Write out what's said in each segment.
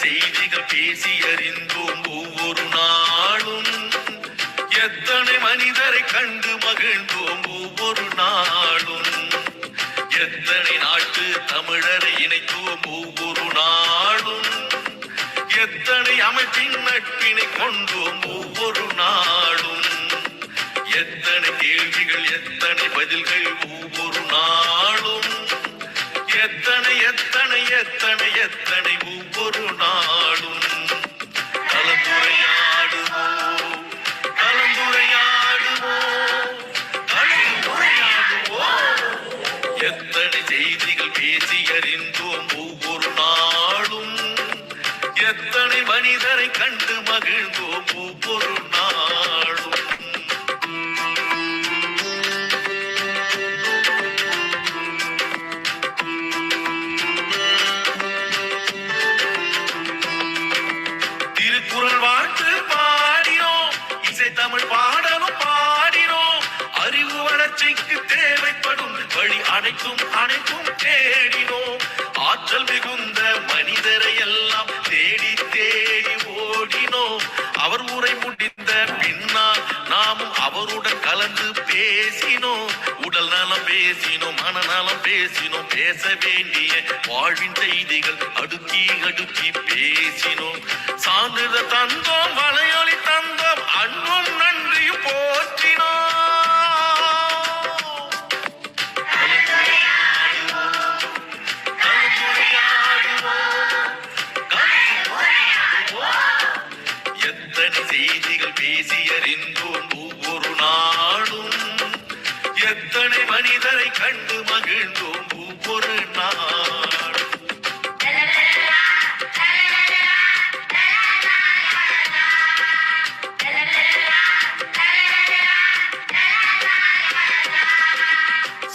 செய்திகள் பேசி அறிந்தோம் ஒவ்வொரு நாளும். எத்தனை மனிதரை கண்டு மகிழ்ந்தோம் ஒவ்வொரு நாளும். எத்தனை நாட்டு தமிழரை இணைத்தோம் ஒவ்வொரு நாளும். எத்தனை அமைப்பின் நட்பினை கொண்டோம் ஒவ்வொரு நாளும். எத்தனை கேள்விகள் எத்தனை பதில்கள் ஒவ்வொரு நாளும். எத்தனை எத்தனை எத்தனை எத்தனை ஒவ்வொரு நாளும். கலந்துரையாடுவோம் கலந்துரையாடுவோம் கலந்துரையாடுவோம். எத்தனை செய்திகள் பேசி அறிந்தோம் ஒவ்வொரு நாளும். எத்தனை மனிதரை கண்டு மகிழ்ந்தோம் ஒவ்வொரு நாளும். திருக்குறள் வாழ்த்து பாடினோம், இசை தமிழ் பாடலும் பாடினோம். அறிவு வளர்ச்சிக்கு தேவைப்படும் வழி அனைத்தும் அனைத்தும் தேடினோம். ஆற்றல் மிகுந்த மனிதரை எல்லாம் தேடி தேடி ஓடினோம். அவர் உரை முடிந்த பின்னால் நாமும் அவருடன் கலந்து பேசினோம். உடல் நலம் பேசினோம், மனநலம் பேசினோம். பேச வேண்டிய வாழ்வின் செய்திகள் அடுக்கி அடுக்கி பேசினோம். சான்றிதழ் தந்தோம், வலையொலி தந்தோம், அன்பும் நன்றியும் போற்றினோம். எத்தனை செய்திகள் பேசி அறிந்தோம் ஒவ்வொரு நாளும். எத்தனை மனிதரை கண்டு மகிழ்ந்தோம் ஒவ்வொரு நாள்.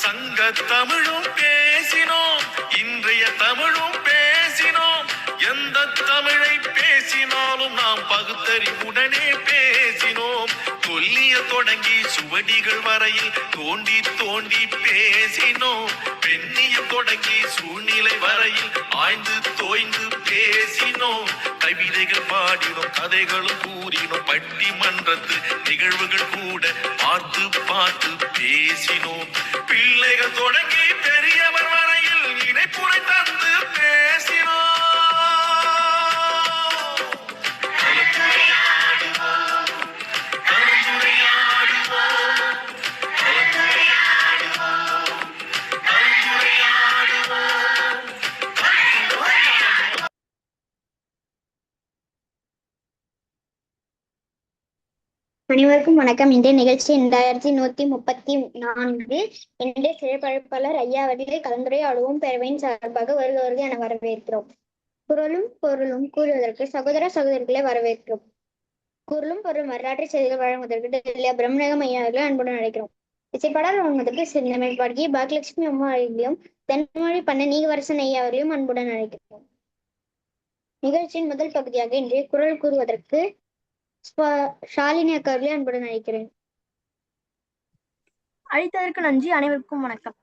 சங்க தமிழும் பேசினோம், இன்றைய தமிழும் பேசினோம். எந்த தமிழை பேசினாலும் நாம் பகுத்தறிவுடனே பேசினோம். தொல்லிய தொடங்கி சுவடிகள் வரையில் தோண்டி தோண்டி பேசினோம். பெண்ணிய தொடங்கி சூழ்நிலை வரையில் ஆய்ந்து தோய்ந்து பேசினோம். கவிதைகள் பாடினோம், கதைகளும் கூறினோம். பட்டிமன்றத்து நிகழ்வுகள் கூட பார்த்து பார்த்து பேசினோம். பிள்ளைகள் தொடங்கி பெரியவர் வரையில் இணைப்புரை தந்து பேசினோம். அனைவருக்கும் வணக்கம். இன்றைய நிகழ்ச்சி 2134. இன்றைய சிறப்பழைப்பாளர் ஐயா அவர்களை கலந்துரையாடுவோம் பேரவையின் சார்பாக வருக வருக என வரவேற்கிறோம். குரலும் பொருளும் கூறுவதற்கு சகோதர சகோதரிகளை வரவேற்கிறோம். குரலும் பொருளும் வரலாற்று செய்திகள் வழங்குவதற்கு டெல்லியா பிரம்மநேகம் ஐயா அவர்களை அன்புடன் அழைக்கிறோம். இசைப்பாடல் வழங்குவதற்கு சிந்தமிழ் பாடகி பாக்யலட்சுமி அம்மா அவர்களையும் தென்மொழி பண்ண நீகவரசன் ஐயா அவர்களையும் அன்புடன் அழைக்கிறோம். நிகழ்ச்சியின் முதல் பகுதியாக இன்றைய குரல் கூறுவதற்கு ஷாலினி அக்காவர்களே அன்புடன் அழைக்கிறேன். அழைத்ததற்கு நன்றி. அனைவருக்கும் வணக்கம்.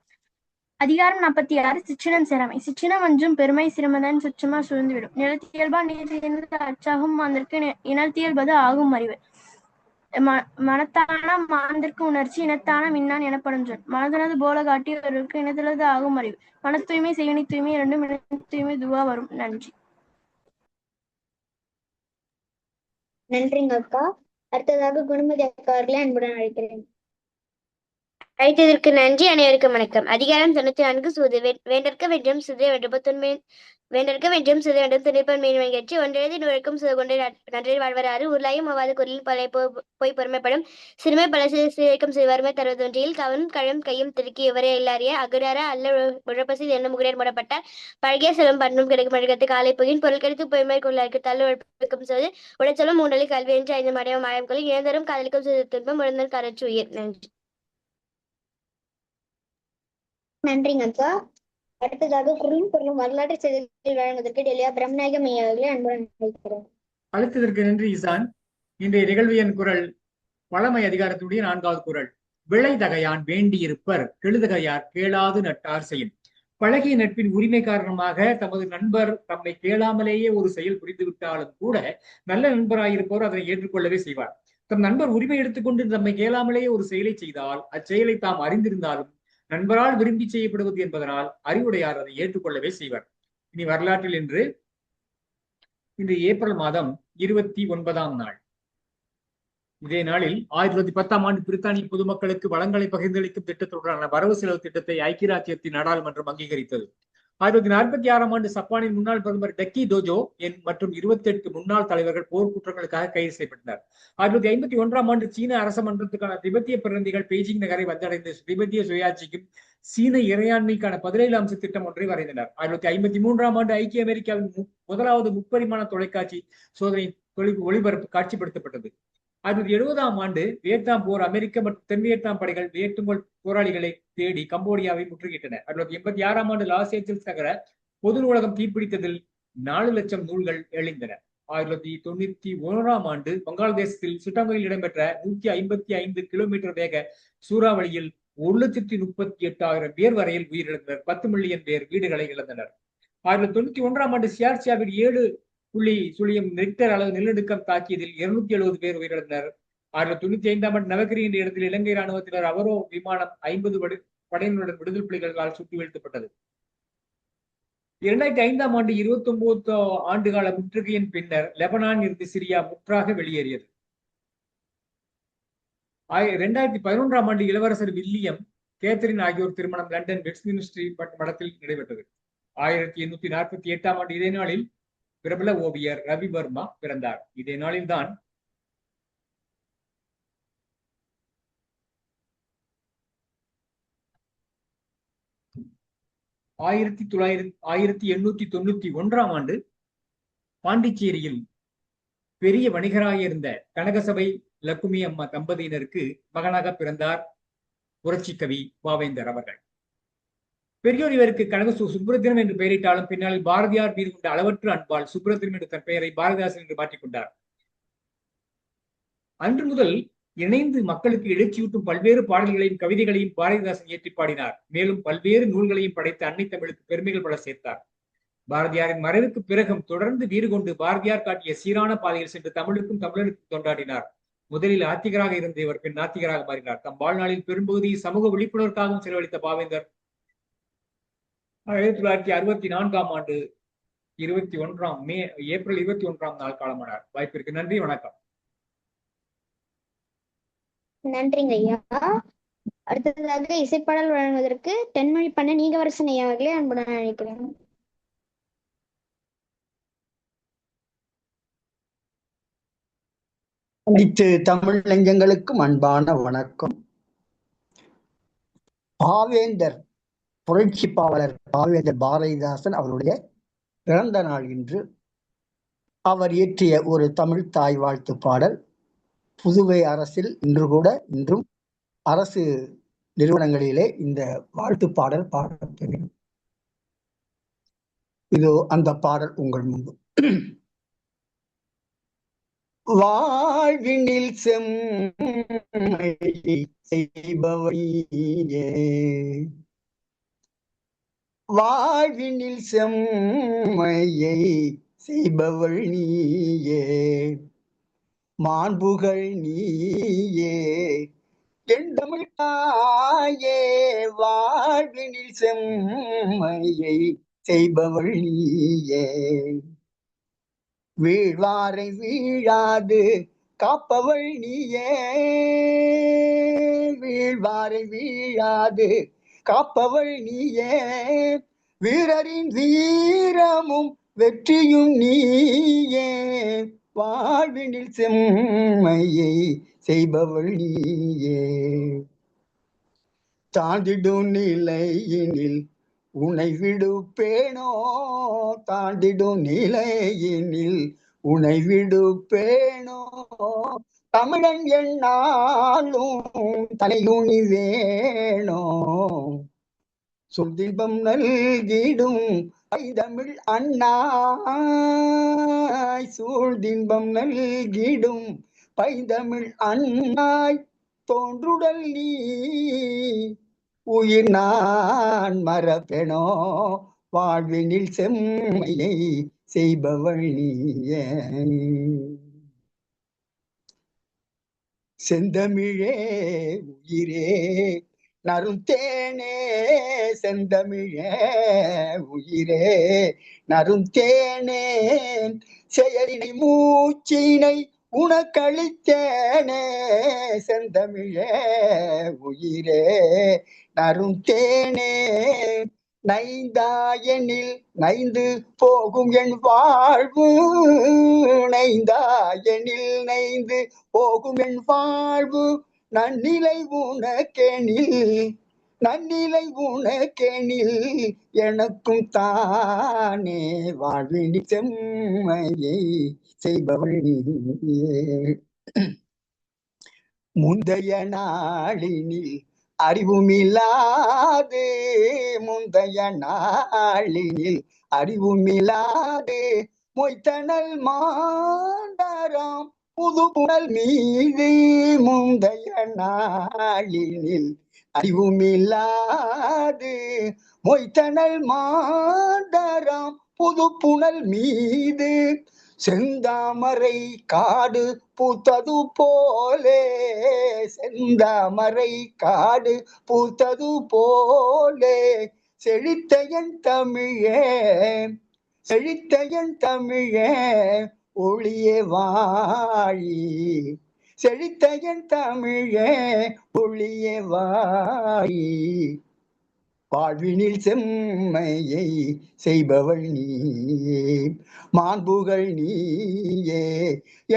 அதிகாரம் 46. சிற்றினம் சிறமை. சிற்றினம் அஞ்சும் பெருமை சிறுமதன் சுற்றமா சூழ்ந்துவிடும். நிலத்தியல்பா நீர் அச்சாகும் மாந்தற்கு இனத்தியல்பது ஆகும் அறிவு. மனத்தான மாந்தற்கு உணர்ச்சி இனத்தான மின்னான் எனப்படும் சொல். மனதுனது போல காட்டி ஒருவருக்கு இனத்துள்ளது ஆகும் அறிவு. மன தூய்மை செய்வனி தூய்மை இரண்டும் இன தூய்மை துவா வரும். நன்றி. நன்றிங்க அக்கா. அடுத்ததாக குணமதி அக்கா அவர்களை அன்புடன் அழைக்கிறேன். அழைத்ததற்கு நன்றி. அனைவருக்கும் வணக்கம். அதிகாரம் 94. சூது. வேண்டற்க வென்றும் சுதை வென்று வேண்டற்க வென்றும் சுதை வென்றும் துணைப்பன் மேன்மை கட்சி ஒன்றெழுதி நுழைக்கும் சுத கொண்டு நன்றில் வாழ்வராறு உருளாயும் அவ்வாது குரலில் பல போய் பொறுமைப்படும் சிறுமை பல சிறுக்கும் சிறுவருமை தருவதொன்றில் கவனும் கழும் கையும் திருக்கி இவரே எல்லாரிய அகுடார அல்ல உழப்பசி என்ன முகடர் மூடப்பட்டால் பழகிய செல்வம் பண்பும் கிடைக்கும் அழகத்து காலை புகின் பொருள் கிடைத்து பொய்மை கொள்ளாருக்கு தள்ளு உழைப்புக்கும் சொல்வது உடைச்சலும் மூன்றலில் கல்வி என்று 5 மடையம் மாயம் கொள்ளி இழந்தரும் காதலிக்கும் சிறு துன்பம் உழந்தன் கரற்று உயிர். நன்றி. நன்றிங்க அக்கா. அடுத்ததாக குரலும் பொருளும் வரலாற்று செய்திகள் வழங்குவதற்கு டெல்லியா பிரம்மநாயகம் ஐயா அவர்களை அன்புடன் அழைக்கிறேன். அழைத்ததற்கு நன்றி இசான். இன்றைய நிகழ்வியன் குரல் பழமை அதிகாரத்துடைய 4வது குரல். விளைதகையான் வேண்டியிருப்பர் கெழுதகையார் கேளாது நட்டார் செயல். பழகிய நட்பின் உரிமை காரணமாக தமது நண்பர் தம்மை கேளாமலேயே ஒரு செயல் புரிந்து விட்டாலும் கூட நல்ல நண்பராயிருப்பவர் அதனை ஏற்றுக்கொள்ளவே செய்வார். தம் நண்பர் உரிமை எடுத்துக்கொண்டு தம்மை கேளாமலேயே ஒரு செயலை செய்தால் அச்செயலை தாம் அறிந்திருந்தாலும் நண்பரால் விரும்பி செய்யப்படுவது என்பதனால் அறிவுடையார் அதை ஏற்றுக்கொள்ளவே செய்வார். இனி வரலாற்றில் இன்று ஏப்ரல் மாதம் 29ஆம் நாள். இதே நாளில் 1910ஆம் ஆண்டு பிரித்தானிய பொதுமக்களுக்கு வளங்களை பகிர்ந்தளிக்கும் திட்டத்துடனான வரவு செலவு திட்டத்தை ஐக்கிய ராஜ்யத்தின் நாடாளுமன்றம் அங்கீகரித்தது. 1946ஆம் ஆண்டு சப்பானின் முன்னாள் பிரதமர் டக்கி டோஜோ மற்றும் 28 முன்னாள் தலைவர்கள் போர் குற்றங்களுக்காக கைது செய்யப்பட்டனர். 1951ஆம் ஆண்டு சீன அரச மன்றத்துக்கான திபெத்திய பிரதிநிதிகள் பெய்ஜிங் நகரை வந்தடைந்து திபெத்திய சுயாட்சிக்கும் சீன இறையாண்மைக்கான 17 அம்ச திட்டம் ஒன்றை வரைந்தனர். 1953ஆம் ஆண்டு ஐக்கிய அமெரிக்காவின் முதலாவது முப்பரிமாண தொலைக்காட்சி சோதனை ஒளிபரப்பு காட்சிப்படுத்தப்பட்டது. 1970ஆம் ஆண்டு வியட்நாம் போர் அமெரிக்க மற்றும் தென் வியட்நாம் படைகள் வியட்நாம் போராளிகளை தேடி கம்போடியாவை முற்றுகையிட்டன. 1986ஆம் ஆண்டு லாஸ் ஏஞ்சல்ஸ் நகர பொது நூலகம் தீப்பிடித்ததில் 4 லட்சம் நூல்கள் எழிந்தன. 1991ஆம் ஆண்டு வங்காளதேசத்தில் சிட்டாங்கில் இடம்பெற்ற 155 கிலோமீட்டர் வேக சூறாவளியில் 1,38,000 பேர் வரையில் உயிரிழந்தனர். 10 மில்லியன் பேர் வீடுகளை இழந்தனர். 1991ஆம் ஆண்டு சியார்சியாவில் 7.0 ரிக்டர் அளவு நிலநடுக்கம் தாக்கியதில் 270 பேர் உயிரிழந்தனர். 1995ஆம் ஆண்டு நவகிரி என்ற இடத்தில் இலங்கை ராணுவத்தினர் அவரோ விமானம் 50 படையினருடன் விடுதலை புலிகளால் சுட்டு வீழ்த்தப்பட்டது. 2005ஆம் ஆண்டு 29 ஆண்டுகால முற்றுகையின் பின்னர் லெபனான் இருந்து சிரியா முற்றாக வெளியேறியது. 2011ஆம் ஆண்டு இளவரசர் வில்லியம் கேத்தரின் ஆகியோர் திருமணம் லண்டன் வெஸ்ட்மினிஸ்டர் மடத்தில் நடைபெற்றது. 1848ஆம் ஆண்டு இதே நாளில் பிரபல ஓவியர் ரவி வர்மா பிறந்தார். இதே நாளில் தான் ஆயிரத்தி 1891ஆம் ஆண்டு பாண்டிச்சேரியில் பெரிய வணிகராக இருந்த கனகசபை லக்குமி அம்மா தம்பதியினருக்கு மகனாக பிறந்தார் புரட்சி கவி பாவேந்தர் அவர்கள். பெரியோர் இவருக்கு கனக சுப்ரத்தினம் என்று பெயரிட்டாலும் பின்னாளில் பாரதியார் மீது கொண்ட அளவற்ற அன்பால் சுப்ரத்தினம் என்று தன் பெயரை பாரதிதாசன் என்று மாற்றிக்கொண்டார். அன்று முதல் இணைந்து மக்களுக்கு எழுச்சியூட்டும் பல்வேறு பாடல்களையும் கவிதைகளையும் பாரதிதாசன் இயற்றி பாடினார். மேலும் பல்வேறு நூல்களையும் படைத்து அன்னை தமிழுக்கு பெருமைகள் பல சேர்த்தார். பாரதியாரின் மறைவுக்கு பிறகும் தொடர்ந்து வீறு கொண்டு பாரதியார் காட்டிய சீரான பாதையில் சென்று தமிழுக்கும் தமிழருக்கும் தொண்டாடினார். முதலில் ஆத்திகராக இருந்த இவர் பின் நாத்திகராக மாறினார். தம் வாழ்நாளில் பெரும்பகுதியை சமூக விழிப்புணர்வுக்காகவும் செலவழித்த பாவேந்தர் 1964ஆம் ஆண்டு ஏப்ரல் 21ஆம் நாள் காலமானார். வாய்ப்பிற்கு நன்றி, வணக்கம். நன்றிங்க ஐயா. அடுத்ததாக இசைப்பாடல் வழங்குவதற்கு தென்மொழி பண்ண நீங்கவரசன் ஐயா அவர்களே அன்புடன் அழைக்கிறேன். அனைத்து தமிழ் நெஞ்சங்களுக்கும் அன்பான வணக்கம். பாவேந்தர் புரட்சி பாவலர் பாவேந்தர் பாரதிதாசன் அவருடைய பிறந்த நாள் இன்று. அவர் இயற்றிய ஒரு தமிழ் தாய் வாழ்த்து பாடல் புதுவை அரசில் இன்றும் அரசு நிறுவனங்களிலே இந்த வாழ்த்து பாடல் பாடப்படும். இதோ அந்த பாடல் உங்கள் முன்பு. வாழ்வினில் செம்மை செய்பவழியே, வாழ்வினில் செம்மையை செய்பவள் நீயே, மாண்புகள் நீயே என் தமிழ் தாயே, வாழ்வினில் செம்மையை செய்பவள் நீயே, வீழ்வாரை வீழாது காப்பவள் நீயே, வீழ்வாரை வீழாது காப்பவள் நீயே, வீரரின் வீரமும் வெற்றியும் நீயே, வாழ்வினில் செம்மையை செய்பவள் நீயே, தாண்டிடும் நிலையினில் உனை விடுப்பேனோ, தாண்டிடும் நிலையினில் உனை விடுப்பேனோ, தமிழன் என்னாலும் தலையுணி வேணோ, சொல்தின்பம் நல்கிடும் பைதமிழ் அண்ணா, சூழ்தின்பம் நல்கிடும் பைதமிழ் அண்ணாய், தோன்றுடல் நீ உயிர் நான் மறப்பெனோ வாழ்வினில் செம்மையை செய்பவள் நீயே. செந்தமிழே உயிரே நறுந்தேனே, செந்தமிழே உயிரே நறுந்தேனே, செயலினை மூச்சினை உனக்களித்தேனே, செந்தமிழே உயிரே நறுந்தேனே. நைந்தாயனில் நைந்து போகும் என் வாழ்வு, நைந்தாயனில் நைந்து போகும் என் வாழ்வு, நன்னிலை உனக்கெனில் நன்னிலை உனக்கெனில் எனக்கும் தானே வாழ்வினி செம்மையை செய்பவள் நீயே. முந்தைய நாளினில் அறிவுமில்லாது, முந்தைய நாளினில் அறிவுமில்லாது, மொய்த்தனல் மாண்டராம் புது புனல் மீது, முந்தைய நாளினில் அறிவுமில்லாது, மொய்த்தனல் மாண்டராம் புது புனல் மீது, செந்தாமரை காடு பூத்தது போலே, செந்தாமரை காடு பூத்தது போலே, செழித்த என் தமிழே செழித்த என் தமிழே ஒளியே வாழி, செழித்த என் தமிழே ஒளியே வாழி, வாழ்வினில் செம்மையை செய்பவள் நீயே. மாண்புகள் நீயே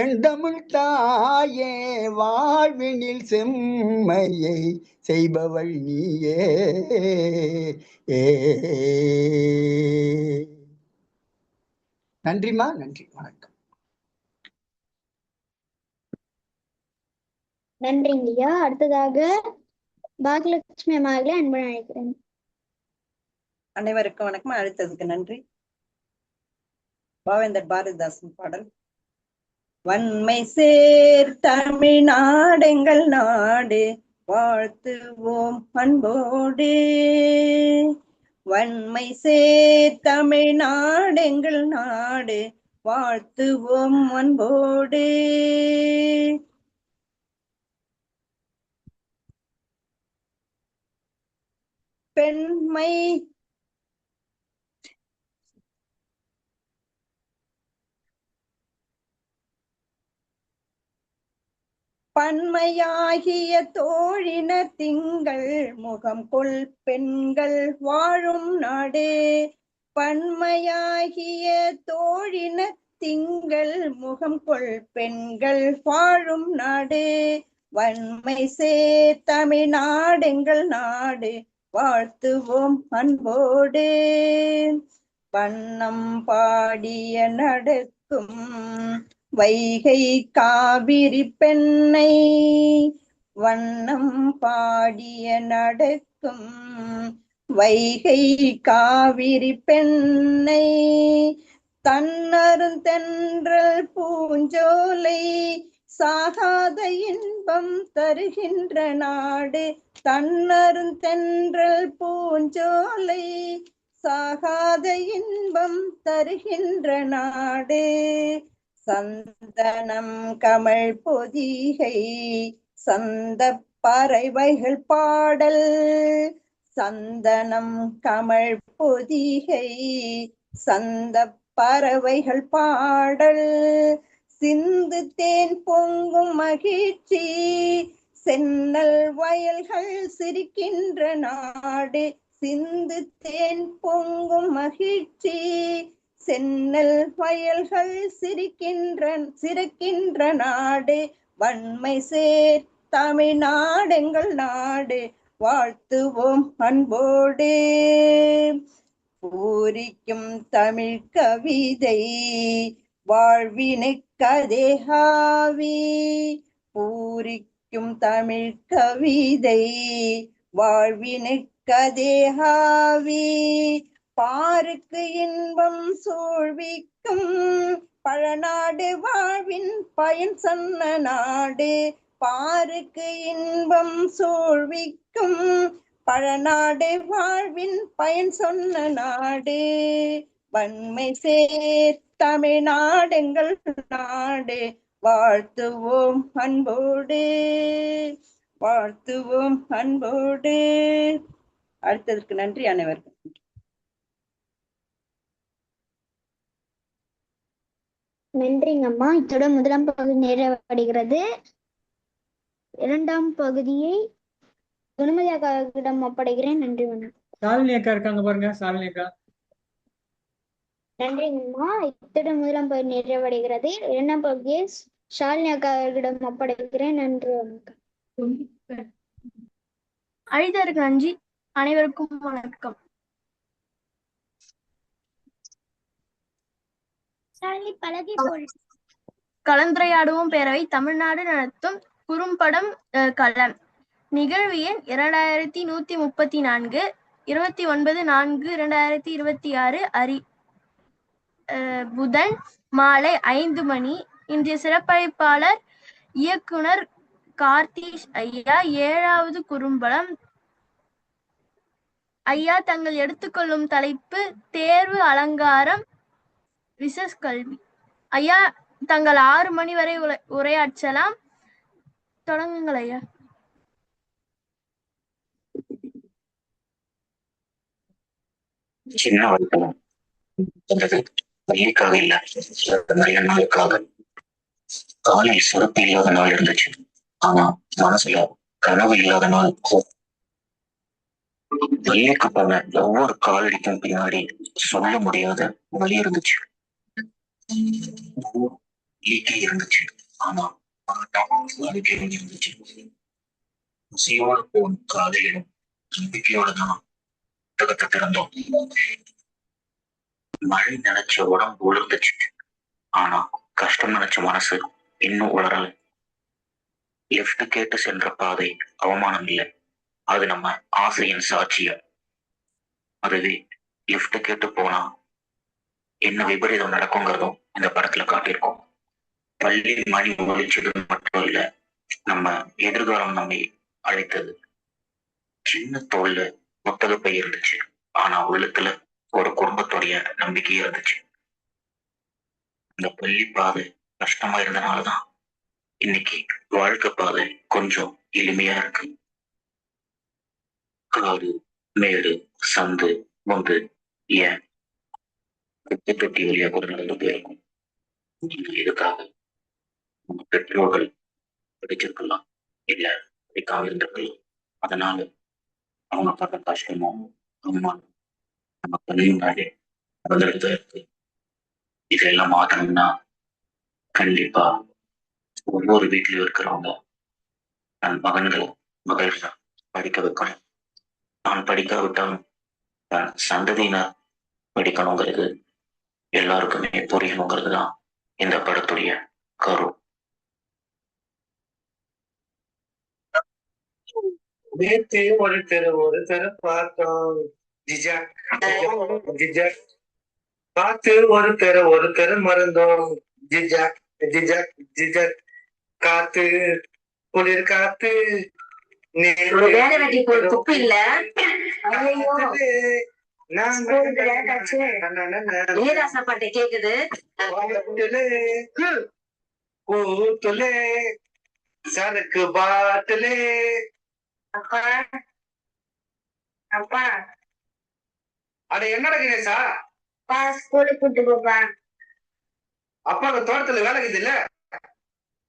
என் தமிழ் தாயே, வாழ்வினில் செம்மையை செய்பவள் நீயே. நன்றிமா, நன்றி, வணக்கம். நன்றிங்கய்யா. அடுத்ததாக பாகலட்சுமி அம்மாவர்களை அன்புடன் அழைக்கிறேன். அனைவருக்கும் வணக்கம். அழைத்ததுக்கு நன்றி. பாவேந்தர் பாரதிதாசன் பாடல். வன்மை சேர் தமிழ்நாடெங்கள் நாடு, வாழ்த்துவோம் அன்போடு. வன்மை சேர் தமிழ்நாடெங்கள் நாடு, வாழ்த்துவோம் அன்போடு. பெண்மை பன்மையாகிய தோழின திங்கள் முகம் கொள் பெண்கள் வாழும் நாடு. பன்மையாகிய தோழின திங்கள் முகம் கொள் பெண்கள் வாழும் நாடு. வன்மை சேர் தமிழ்நாடெங்கள் நாடு, வாழ்த்துவோம் அன்போடு. வண்ணம் பாடிய நடக்கும் வைகை காவிரி பெண்ணை, வண்ணம் பாடிய நடக்கும் வைகை காவிரி பெண்ணை, தன்னருந்தென்றல் பூஞ்சோலை சாகாத இன்பம் தருகின்ற நாடு. தன்னருந்தென்றல் பூஞ்சோலை சாகாத இன்பம் தருகின்ற நாடு. சந்தனம் கமழ் பொதிகை சந்த பறவைகள் பாடல், சந்தனம் கமழ் பொதிகை சந்த பறவைகள் பாடல், சிந்து தேன் பொங்கும் மகிழ்ச்சி சென்னல் வயல்கள் சிரிக்கின்ற நாடு. சிந்து தேன் பொங்கும் மகிழ்ச்சி சென்னல் வயல்கள் சிரிக்கின்ற நாடு. வன்மை சேர் தமிழ்நாடெங்கள் நாடு, வாழ்த்துவோம் அன்போடு. பூரிக்கும் தமிழ் கவிதை வாழ்வினை கதேகாவி, பூரிக்கும் தமிழ் கவிதை வாழ்வினை கதேகாவி, பாருக்கு இன்பம் சூழ்விக்கும் பழநாடு வாழ்வின் பயன் சொன்ன நாடு. பாருக்கு இன்பம் சூழ்விக்கும் பழநாடு வாழ்வின் பயன் சொன்ன நாடு, வன்மை சேர் தமிழ்நாடெங்கள் நாடு, வாழ்த்துவோம் அன்போடு, வாழ்த்துவோம் அன்போடு. அடுத்ததற்கு நன்றி அனைவருக்கும். நன்றிங்கம்மா. இத்துடன் முதலாம் பகுதி நிறைவடைகிறது. இரண்டாம் பகுதியை குணமதி அக்காவிடம் ஒப்படைக்கிறேன். நன்றி வணக்கம். சாலினி அக்கா இருக்காங்க பாருங்க, சாலினி அக்கா. நன்றிங்கம்மா. இத்துடன் முதலாம் பகுதி நிறைவடைகிறது. இரண்டாம் பகுதியை ஷாலினி அக்காவிடம் ஒப்படைக்கிறேன். நன்றி வணக்கம். அழைத்ததற்கு நன்றி. அனைவருக்கும் வணக்கம். கலந்துரையாடுவோம் பேரவை தமிழ்நாடு நடத்தும் குறும்படம் களம். நிகழ்வு எண் 2134, 29/4/2026 புதன் மாலை 5 மணி. இன்றைய சிறப்பழைப்பாளர் இயக்குனர் கார்த்திஷ் ஐயா. 7வது குறும்படம். ஐயா தங்கள் எடுத்துக்கொள்ளும் தலைப்பு தேர்வு அலங்காரம் விசஸ் கல்வி. ஐயா தங்கள் 6 மணி வரை உரையாற்றலாம். தொடங்குங்கள் ஐயா. சின்ன வயசுல பள்ளிக்காக இல்ல, நிறைய நாளுக்காக காலில் சிறப்பு இல்லாத நாள் இருந்துச்சு. ஆனா மனசுல கனவு இல்லாத நாள். பள்ளிக்கு போன ஒவ்வொரு காலடிக்கும் பின்னாடி சொல்ல முடியாத வழி இருந்துச்சு. இருந்துச்சு ஆனா இருந்துச்சு. பசியோட போன காலையிலும் நம்பிக்கையோட தான் புத்தகத்தை திறந்தோம். மழை நினைச்ச உடம்பு உளுந்துச்சு, ஆனா கஷ்டம் நினைச்ச மனசு இன்னும் உளரல. லிப்ட் கேட்டு சென்ற பாதை அவமானம் இல்லை, அது நம்ம ஆசையின் சாட்சியம். அதுவே லிப்ட் கேட்டு போனா என்ன விபரீதம் நடக்குங்கிறதும் இந்த படத்துல காட்டியிருக்கோம். பள்ளி மணி ஒழிச்சது மட்டும் இல்ல, நம்ம எதிர்காலம் நம்மை அழைத்தது. சின்ன தோல்ல புத்தகப்பை இருந்துச்சு, ஆனா உள்ளத்துல ஒரு குடும்பத்துடைய நம்பிக்கை இருந்துச்சு. இந்த பள்ளி பாதை கஷ்டமா இருந்தனாலதான் இன்னைக்கு வாழ்க்கை பாதை கொஞ்சம் எளிமையா இருக்கு. காடு, மேடு, சந்து, முந்து, ஏன் குப்பை தொட்டி வழியா கூட நடந்து போயிருக்கும். இதுக்காக நம்ம பெற்றோர்கள் படிச்சிருக்கலாம், இல்ல படிக்காம இருந்திருக்கலாம். அதனால அவங்க பட்ட கஷ்டமும் அம்மா நம்ம கல்வியுடைய நடந்துட்டு இருக்கு. இதெல்லாம் மாற்றணும்னா கண்டிப்பா ஒவ்வொரு வீட்லயும் இருக்கிறவங்க தன் மகன்களை மகள்களை படிக்க வைக்கணும். நான் படிக்காவிட்டாலும் தன் சந்ததியினர் படிக்கணுங்கிறது எல்லாருக்குமே புரியணுங்கிறது தான் இந்த படத்துடைய கரு. நேற்று ஒரு தெரு பார்த்தோம், பார்த்து ஒரு தெரு மறந்தோம், ஜிஜாக் ஜிஜாக் ஜிஜாக். காத்து குளிர் காத்து துப்பு இல்ல பாட்டு கேக்குது. கூத்துலே சரக்கு பாட்டுலே. அப்பா அப்பா அட என்னடா கணேசா? ஸ்கூலுக்கு கூட்டு போப்பா. அப்பாக்கு தோட்டத்துல வேலை இருக்குது இல்ல?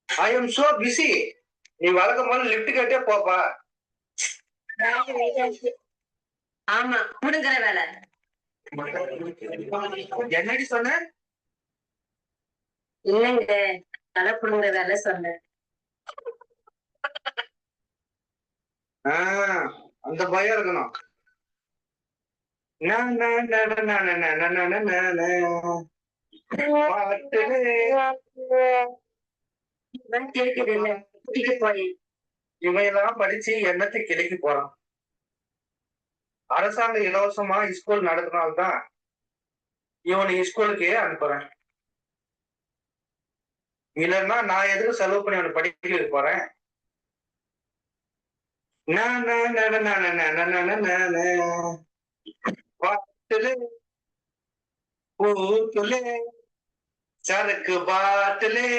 I am so busy. நீ வழக்கம் போல லிப்ட் கேட்டே போப்பா. ஆமா, புடுங்குற வேலை. என்னடி சொன்ன? இல்லைங்க, தலை புடுங்குற வேலை சொன்னேன். அந்த பயம் இருக்கணும். கேக்குது இல்ல, கூட்டிட்டு போய் இவையெல்லாம் படிச்சு என்னத்தை கிளைக்கு போறான். அரசாங்க இலவசமா ஸ்கூல் நடத்தினால்தான் இவனை ஸ்கூலுக்கே அனுப்புறேன். இல்லைன்னா நான் எதுக்கு செலவு பண்ணி அவனை படிக்க போறேன்? பாட்டிலே பூத்துலே சரக்கு பாட்டிலே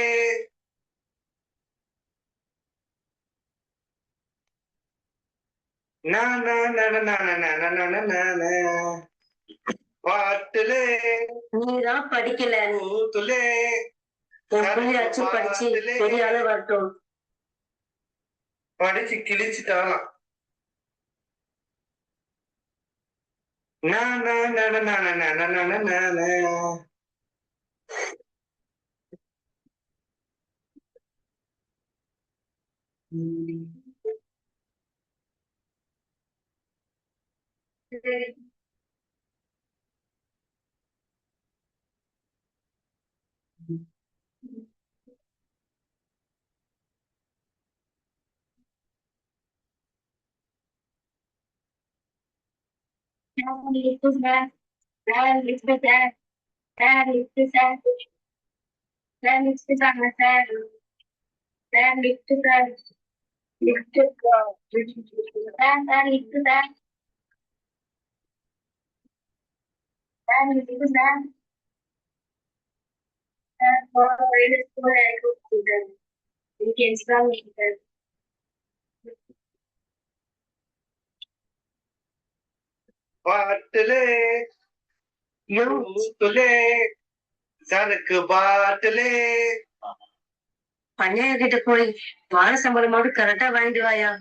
பாட்டிலே நீதான் படிக்கல நீ பூத்துலே என் பிள்ளையாச்சும் படிச்சு பெரிய ஆளு வரட்டும். படிச்சு கிழிச்சிட்டாலாம். பாட்டிலே பூத்துலே சரக்கு பாட்டிலே. பண்ணையா கிட்ட போய் வார சம்பளமோடு கரெக்டா வாங்கிட்டு வாயா.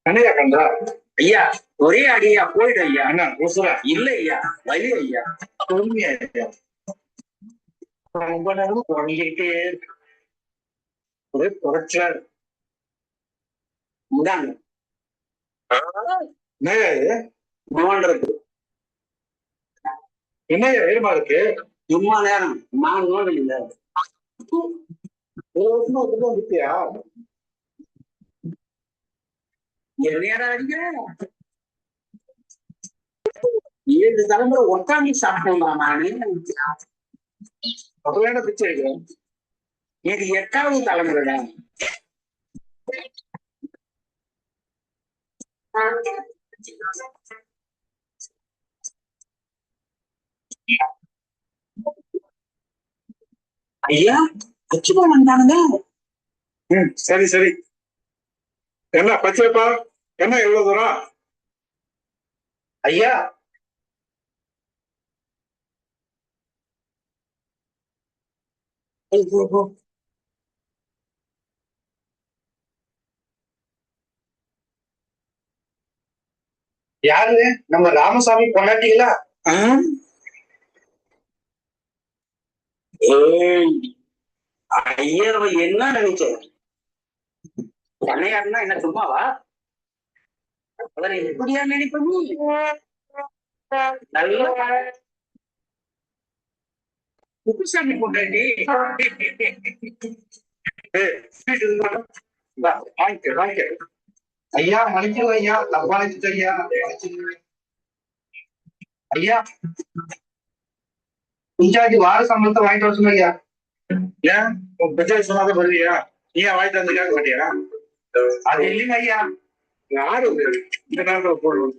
கண்ணையா கண்டா ஐயா ஒரே அடியா போயிடு ஐயா. அண்ணா உசுரா இல்ல ஐயா வலி ஐயா பொறுமையா ஐயா. ரொம்ப நேரம் குறைஞ்சிக்கிட்டே இருக்கு. ஒரே குறைச்சலா இருக்கு. இந்தாங்க என்னையா இது நோண்டுறது? என்னையா வேறுமா இருக்கு? சும்மா நேரம் நான் நோண்டு இல்ல. ஒரு வருஷமா அப்படிதான் இருக்கியா? என்னையாடா அடிக்கிற? 7 தலைமுறை உட்காந்து சாப்பிட்டோம்டா நானு. அப்படியான பிச்சை எடுக்கிறேன். இது 8வது தலைமுறைடா. ஐயா அச்சுமா வந்தானுங்க. சரி சரி. என்ன பச்சைப்பா என்ன எவ்வளவு தூரம்? ஐயா யாரு நம்ம ராமசாமி பொண்டாட்டிங்களா? ஐயா என்ன நினைச்ச? பண்ணையாருன்னா என்ன சும்மாவா? அவரை எப்படியா நினைப்ப நீ? நல்ல குப்புசாமி பொண்டாட்டி. வாங்கிக்க ஐயா மன்னிச்சிருங்க ஐயா தப்பா நினைச்சிட்டு ஐயா ஐயா இன்சார்ஜ் வார சம்பளத்தை வாங்கிட்டு வர சொன்ன ஐயா. ஏன் உன் பிரச்சனை சொன்னாதான் வருவியா? நீ வாங்கிட்டு வந்து கேட்க மாட்டியா? அது இல்லைங்க ஐயா. யாரு இந்த நேரத்தில் போடுவோம்.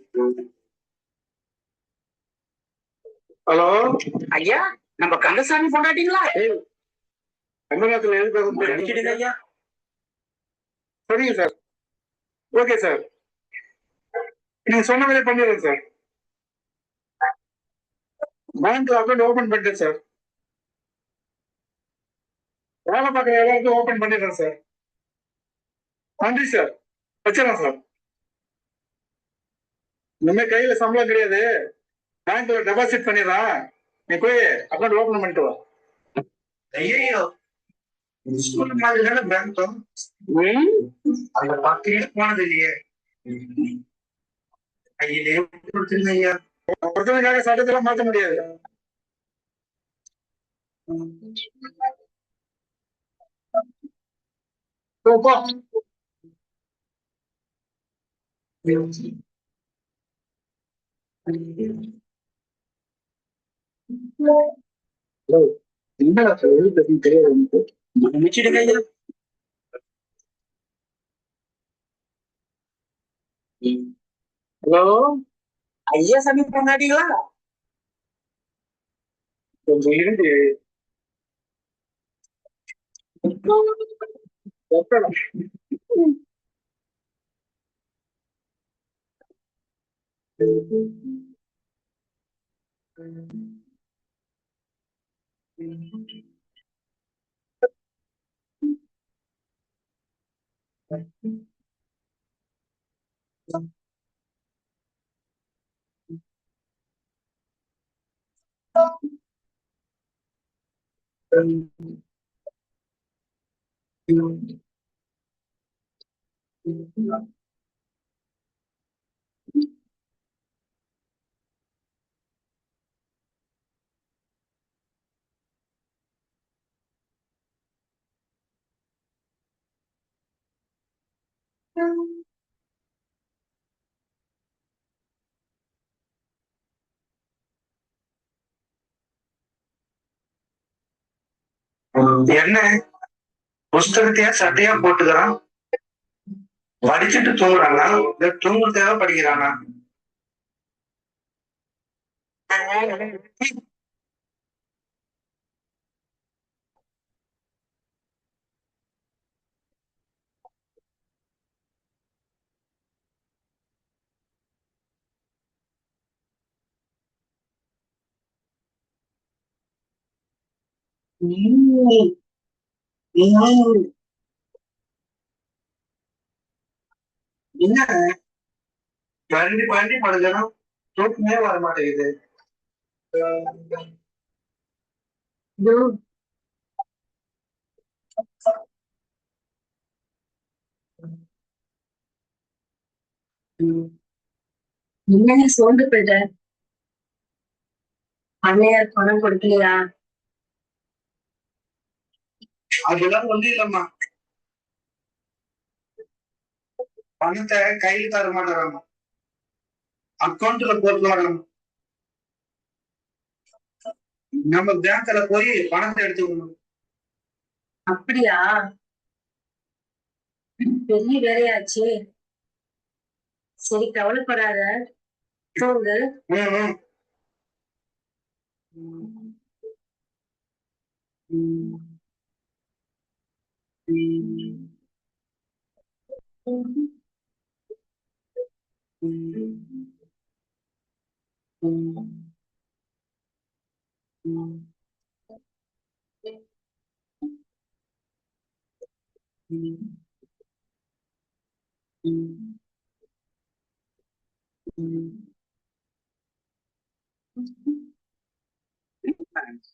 ஹலோ ஐயா நம்ம கந்தசாமி பொண்டாட்டிங்களா? அந்த நேரத்தில் எதுக்கு ஐயா? சரிங்க சார். Okay sir. நீங்க சொன்ன மாதிரி பண்ணிடுறேன் சார். பேங்க் அக்கௌண்ட் ஓபன் பண்ணிட்டேன் சார். வேலை பார்க்குற எல்லாருக்கும் ஓபன் பண்ணிடுறேன் சார். நன்றி சார். வச்சிடறேன் சார். இனிமே கையில சம்பளம் கிடையாது. பேங்க்ல டெபாசிட் பண்ணிடுறேன். நீ போய் அக்கௌண்ட் ஓபன் பண்ணிட்டு வா. ஐயோ ஸ்கூல் மாதிரி தானே பேங்க்கும். அந்த 10 இயர் போனது இல்லையே. கையிலே கொடுத்துருங்க ஐயா. ஒருத்தனுக்காக சட்டத்தெல்லாம் மாற்ற முடியாது. போ, போ. என்னடா சொல்லி தெரியாது எனக்கு. முடிச்சிடுங்க ஐயா. ஹலோ ஐயா சாமி பண்ணாடிங்களா? கொஞ்சம் இருந்து என்ன புஸ்தகத்தையா சட்டையா போட்டுக்கிறான்? படிச்சுட்டு தூங்குறானா இல்ல தூங்குறதுக்காக படிக்கிறானா? என்ன பரண்டி பரண்டி படுக்கணும், தூக்கமே வர மாட்டேங்குது. என்ன நீ சோர்ந்து போயிட்ட? அன்னையார் பணம் கொடுக்கலையா? அதெல்லாம் ஒண்ணும் இல்லம்மா. பணத்தை கையில தர மாட்டாராமா, அக்கௌண்ட்ல போட்டுருவாங்க. நம்ம பேங்க்ல போய் பணத்தை எடுத்துக்கணும். அப்படியா? பெரிய வேலையாச்சு. சரி கவலைப்படாத, தூங்கு.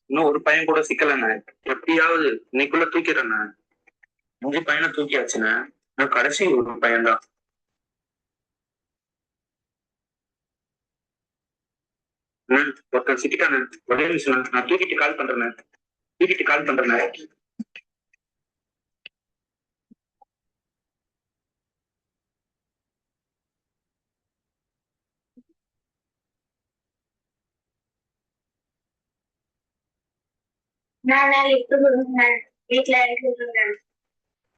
இன்னும் ஒரு பையன் கூட சிக்கலண்ணே. எப்படியாவது இன்னைக்குள்ள தூக்கிறேண்ணே. முந்தைய பையனை தூக்கியாச்சுண்ணே. இன்னும் கடைசி ஒரு பையன்தான். ஒருத்தன் சிக்கிட்டானே. ஒரே நிமிஷம் நான் தூக்கிட்டு கால் பண்றேண்ணே. வீட்டுல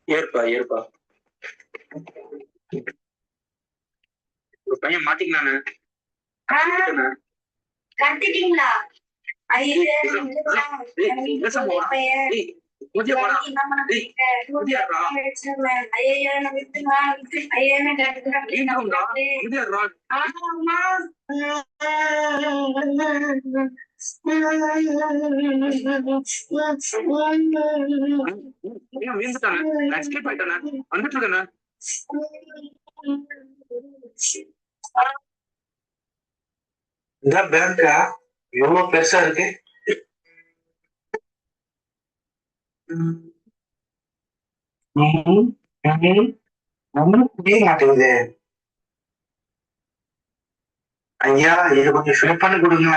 ஏற்பா ஒரு பையன் மாட்டிக்கினானே. கத்துட்டீங்களா? இந்த பேங்கா எவ்வளவு பெருசா இருக்கு. நம்மளும் புரிய மாட்டேங்குது. ஐயா இதை கொஞ்சம் ஃபில் பண்ணி கொடுங்க.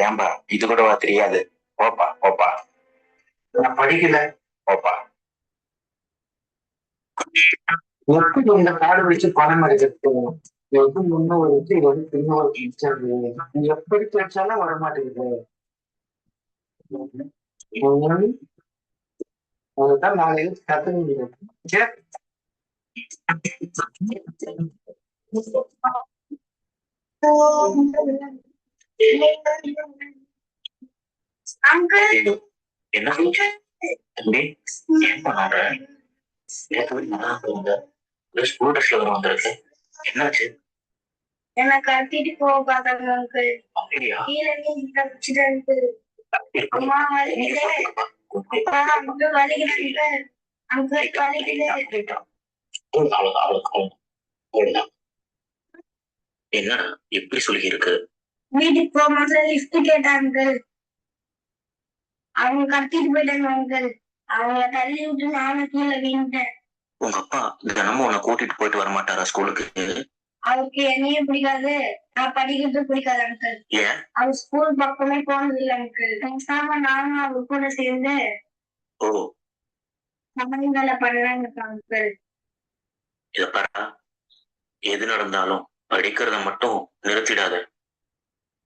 ஏன்பா இது கூடவா தெரியாது? ஓப்பா ஓப்பா நான் படிக்கல. ஓப்பா எப்படி இந்த காடு வச்சு பணம் எடுத்து எது முன்ன ஒரு வச்சு இது வந்து பின்ன ஒரு பிக்சர் நீ எப்படி படிச்சாலும் வர மாட்டேங்குது. அதுதான் நாளைக்கு கத்துக்க. என்ன தம்பி ஏன் பண்ணாங்க ஸ்கூல் ட்ரெஸ்ல வர வந்திருக்கு என்னாச்சு? என்ன கடத்திட்டு போக பார்த்தாங்க அங்கிள். அப்படியா? கீழே தப்பிச்சுட்டு அங்கிள். அம்மா வலிக்குது. அப்பா அங்கிள் வலிக்குது அங்கிள் வலிக்குது. என்னடா எப்படி சொல்லி இருக்கு? வீட்டுக்கு போகும்போது லிஃப்ட் கேட்டாங்க அங்கிள். அவங்க கடத்திட்டு போயிட்டாங்க அங்கிள். அவங்க தள்ளி விட்டு நானும் கீழே வீண்டேன். உங்க அப்பா தினமும் உன்னை கூட்டிட்டு போயிட்டு வர மாட்டாரா ஸ்கூலுக்கு? அவருக்கு என்னையும் பிடிக்காது, நான் படிக்கிறது பிடிக்காது அங்கிள். ஏன்? அவர் ஸ்கூல் பக்கமே போனது இல்லை அங்கிள். பேசாம நானும் அவர் கூட சேர்ந்து ஓ சமையல் பண்ணலாங்க அங்கிள். இத பாரா, எது நடந்தாலும் படிக்கிறத மட்டும் நிறுத்திடாத.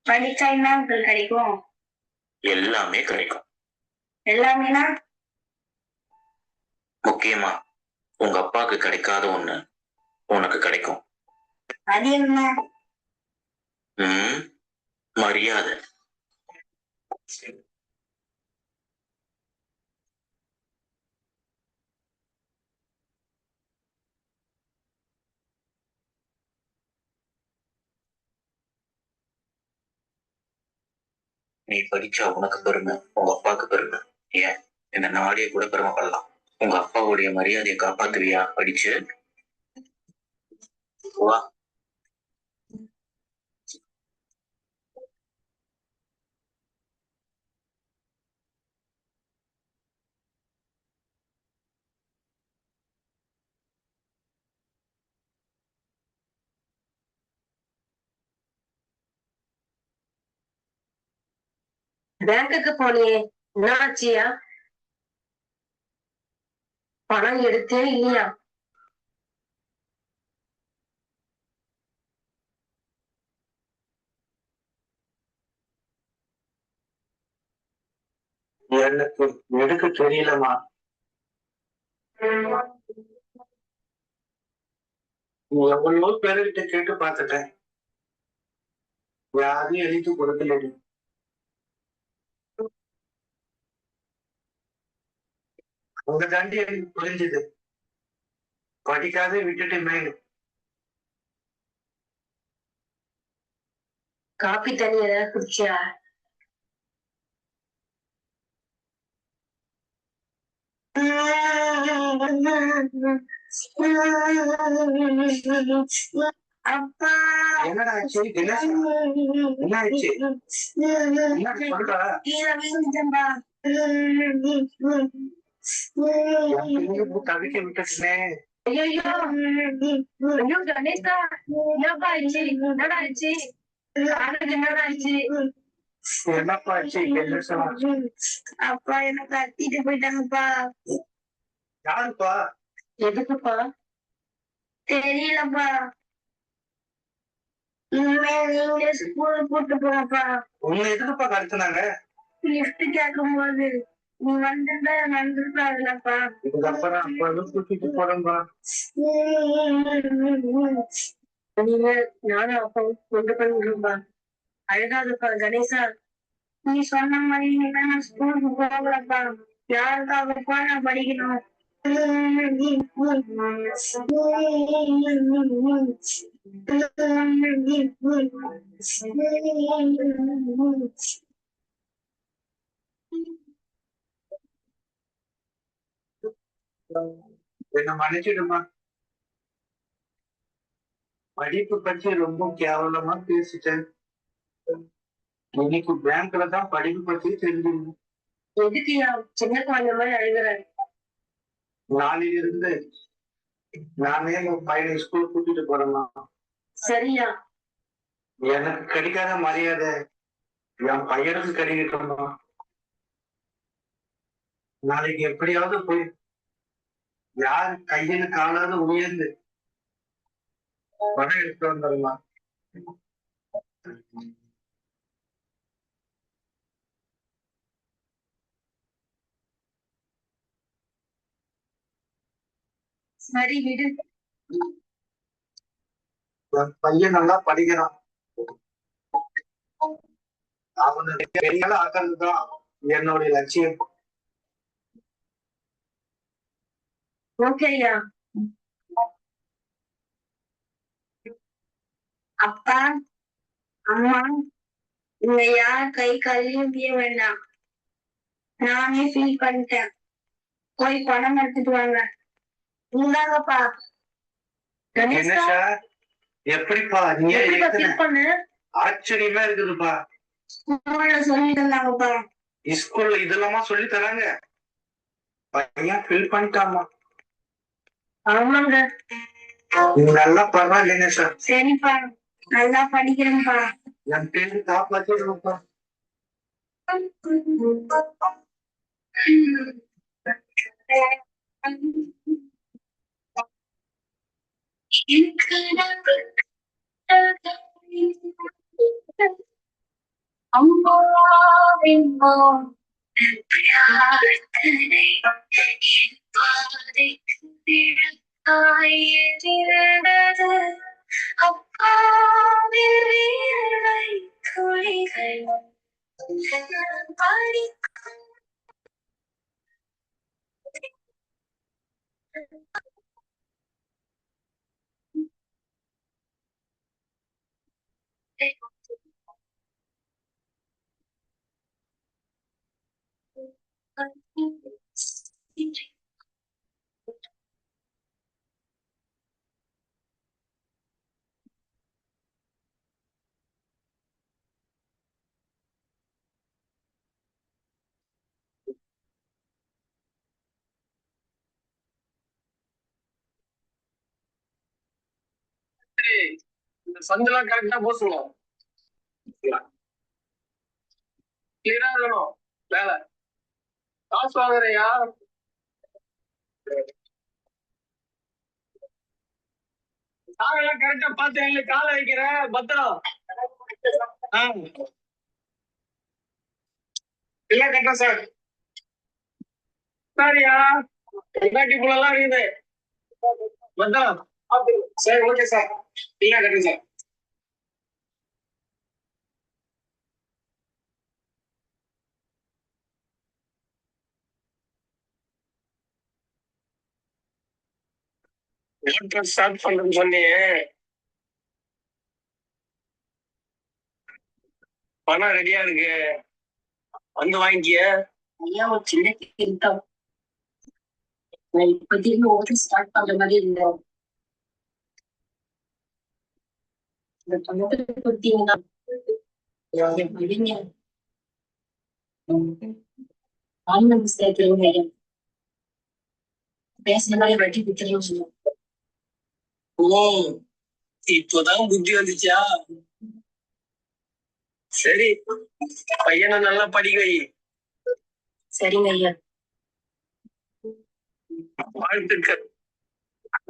படிச்சா என்ன அங்கிள் கிடைக்கும்? எல்லாமே கிடைக்கும். எல்லாமேனா? முக்கியமா உங்க அப்பாவுக்கு கிடைக்காத ஒண்ணு உனக்கு கிடைக்கும். அது என்ன? மரியாதை. நீ படிச்சா உனக்கு பெருமை, உங்க அப்பாவுக்கு பெருமை. ஏன் இந்த நாடே கூட பெருமைப்படலாம். உங்க அப்பாவுடைய மரியாதையை காப்பாத்துவியா படிச்சு? வா. பேங்குக்கு போனியே, என்ன ஆச்சியா? பணம் எடுத்தே இல்லையா? எனக்கு எடுக்க தெரியலமா. எவ்வளவோ பேருகிட்ட கேட்டு பார்த்துட்டேன், யாரையும் எழுதி கொடுக்கல. உங்க தாண்டி எனக்கு புரிஞ்சது, படிக்காத விட்டுட்டு மேல. காப்பி தண்ணி ஏதாவது குடிச்சியா? அப்பா என்னடா ஆச்சு? என்ன ஆச்சு? என்ன சொல்றா? கீழே விழுந்துட்டேன்பா. தவிக்க விட்டுச்சுனே. ஐயோ ஐயோ கணேசா, என்னப்பா ஆச்சு? என்னடா ஆச்சு? என்னடா ஆச்சு? என்னப்பா ஆச்சு? அப்பா என்ன கத்திட்டு போயிட்டாங்கப்பா. யாருப்பா? எதுக்குப்பா? தெரியலப்பா. இனிமே நீங்க ஸ்கூல் கூட்டு போங்கப்பா. உங்களை எதுக்குப்பா கடத்தினாங்க? லிஃப்ட் கேட்கும் போது நீ வந்துட்டா நடந்துருக்காதுலப்பா. இதுக்கப்புறம் அப்பா கூட்டிட்டு போறேன்பா. நீங்க நானும் அப்பாவும் கொண்டு போய் விடும்பா. அழகாதுப்பா கணேசா. நீ சொன்ன மாதிரி இனிமே நான் ஸ்கூலுக்கு போகலப்பா. யாருக்காகப்பா நான் படிக்கணும்? என்ன மன்னிச்சிடுமா. படிப்பு பற்றி ரொம்ப கேவலமா பேசிட்டேன். இன்னைக்கு பேங்க்ல தான் படிப்பு பத்தி தெரிஞ்சுக்கணும். எதுக்கு சின்ன குழந்தை மாதிரி அழுகுறாரு? நாளிலிருந்து நானே உன் பையனை ஸ்கூல் கூட்டிட்டு போறேன்னா சரியா? எனக்கு கிடைக்காத மரியாதை என் பையனுக்கு கிடைக்கட்டும்மா. நாளைக்கு எப்படியாவது போய் யார் கையில காலாவது உயர்ந்து பணம் எடுத்து வந்துடலாம். சரி விடு. என் பையன் நல்லா படிக்கிறான். அவனை பெரிய ஆக்கிறதுதான் என்னுடைய லட்சியம். ஓகேயா. அப்பா அம்மா இங்க யார் கை காலையும் தீய வேண்டாம். நானே ஃபீல் பண்ணிட்டேன். போய் பணம் எடுத்துட்டு வாங்க. இந்தாங்கப்பா. கணேசா, எப்படிப்பா நீ எப்படிப்பா ஃபீல் பண்ணு? ஆச்சரியமா இருக்குதுப்பா. ஸ்கூல்ல சொல்லி தந்தாங்கப்பா. ஸ்கூல்ல இதெல்லாமா சொல்லி தராங்க? பையன் ஃபீல் பண்ணிட்டாமா. ஆமாங்க. நல்லா பரவாயில்லைங்க சார். சரிப்பா, நல்லா படிக்கிறேன்ப்பா. என் பேரு காப்பாற்றிடுப்பா. இந்த சந்தெல்லாம் கரெக்டா போசணும். கிளியரா இருக்கணும் வேலை. காசு வாங்குறையா? காலெல்லாம் கரெக்டா பார்த்து காலை வைக்கிற பத்திரம். இல்ல கரெக்டா சார். சரியா இல்லாட்டி புள்ளெல்லாம் இருக்குது பத்திரம். சரி ஓகே சார். இல்ல கரெக்டா சார். ஸ்டார்ட் பண்றேன்னு சொன்னியே, பணம் ரெடியா இருக்கு, வந்து வாங்கிக்க. ஐயா ஒரு சின்ன கேள்விதான். நான் இப்போதைக்கு ஓட்டு ஸ்டார்ட் பண்ற மாதிரி இல்லை. இந்த பணத்தை கொடுத்தீங்கன்னா என் பையங்க ஆன்லைன் சேர்க்கிறவங்க ஐயா பேசுன மாதிரி வட்டி வித்துறோம் சொன்னோம். ஓ, இப்போதான் புத்தி வந்துச்சா? சரி, பையனை நல்லா படிக்க வை. சரிங்க ஐயா. வாழ்த்துக்கள்.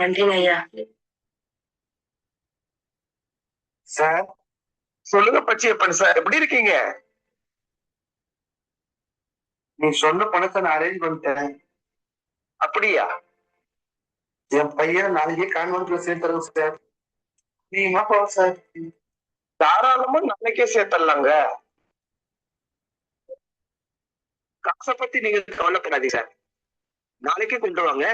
நன்றிங்க ஐயா. சார் சொல்லுங்க பச்சையப்பன் சார், எப்படி இருக்கீங்க? நீ சொன்ன பணத்தை நான் அரேஞ்ச் பண்ணிட்டேன். அப்படியா? என் பையன் நாளைக்கே கான்வென்ட்ல சேர்த்துறேன் சார். நீங்க போலாம் சார். தாராளமா நாளைக்கே சேர்த்தலாங்க. காசை பத்தி நீங்க கவலைப்படாதீங்க சார். நாளைக்கே கொண்டு வாங்க.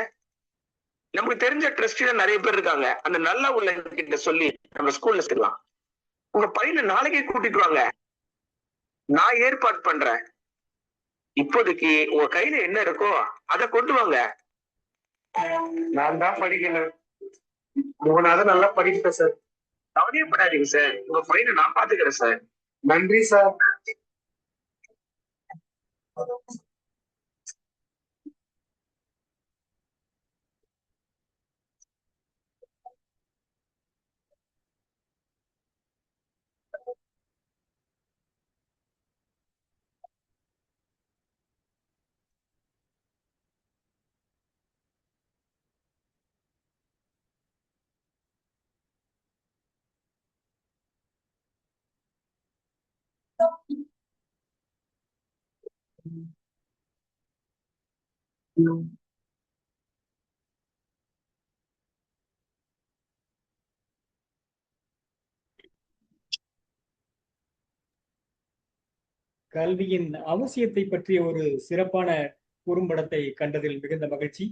நமக்கு தெரிஞ்ச ட்ரஸ்டில நிறைய பேர் இருக்காங்க. அந்த நல்ல உள்ள கிட்ட சொல்லி நம்ம ஸ்கூல்ல சேர்க்கலாம். உங்க பையனை நாளைக்கே கூட்டிட்டு வாங்க, நான் ஏற்பாடு பண்றேன். இப்போதைக்கு உங்க கையில என்ன இருக்கோ அதை கொண்டு வாங்க. நான் தான் படிக்கணும். மூணாவது நல்லா படிப்பேன் சார். கவலையப்படாதீங்க சார், உங்க பையனை நான் பாத்துக்கிறேன் சார். நன்றி சார். கல்வியின் அவசியத்தை பற்றிய ஒரு சிறப்பான குறும்படத்தை கண்டதில் மிகுந்த மகிழ்ச்சி.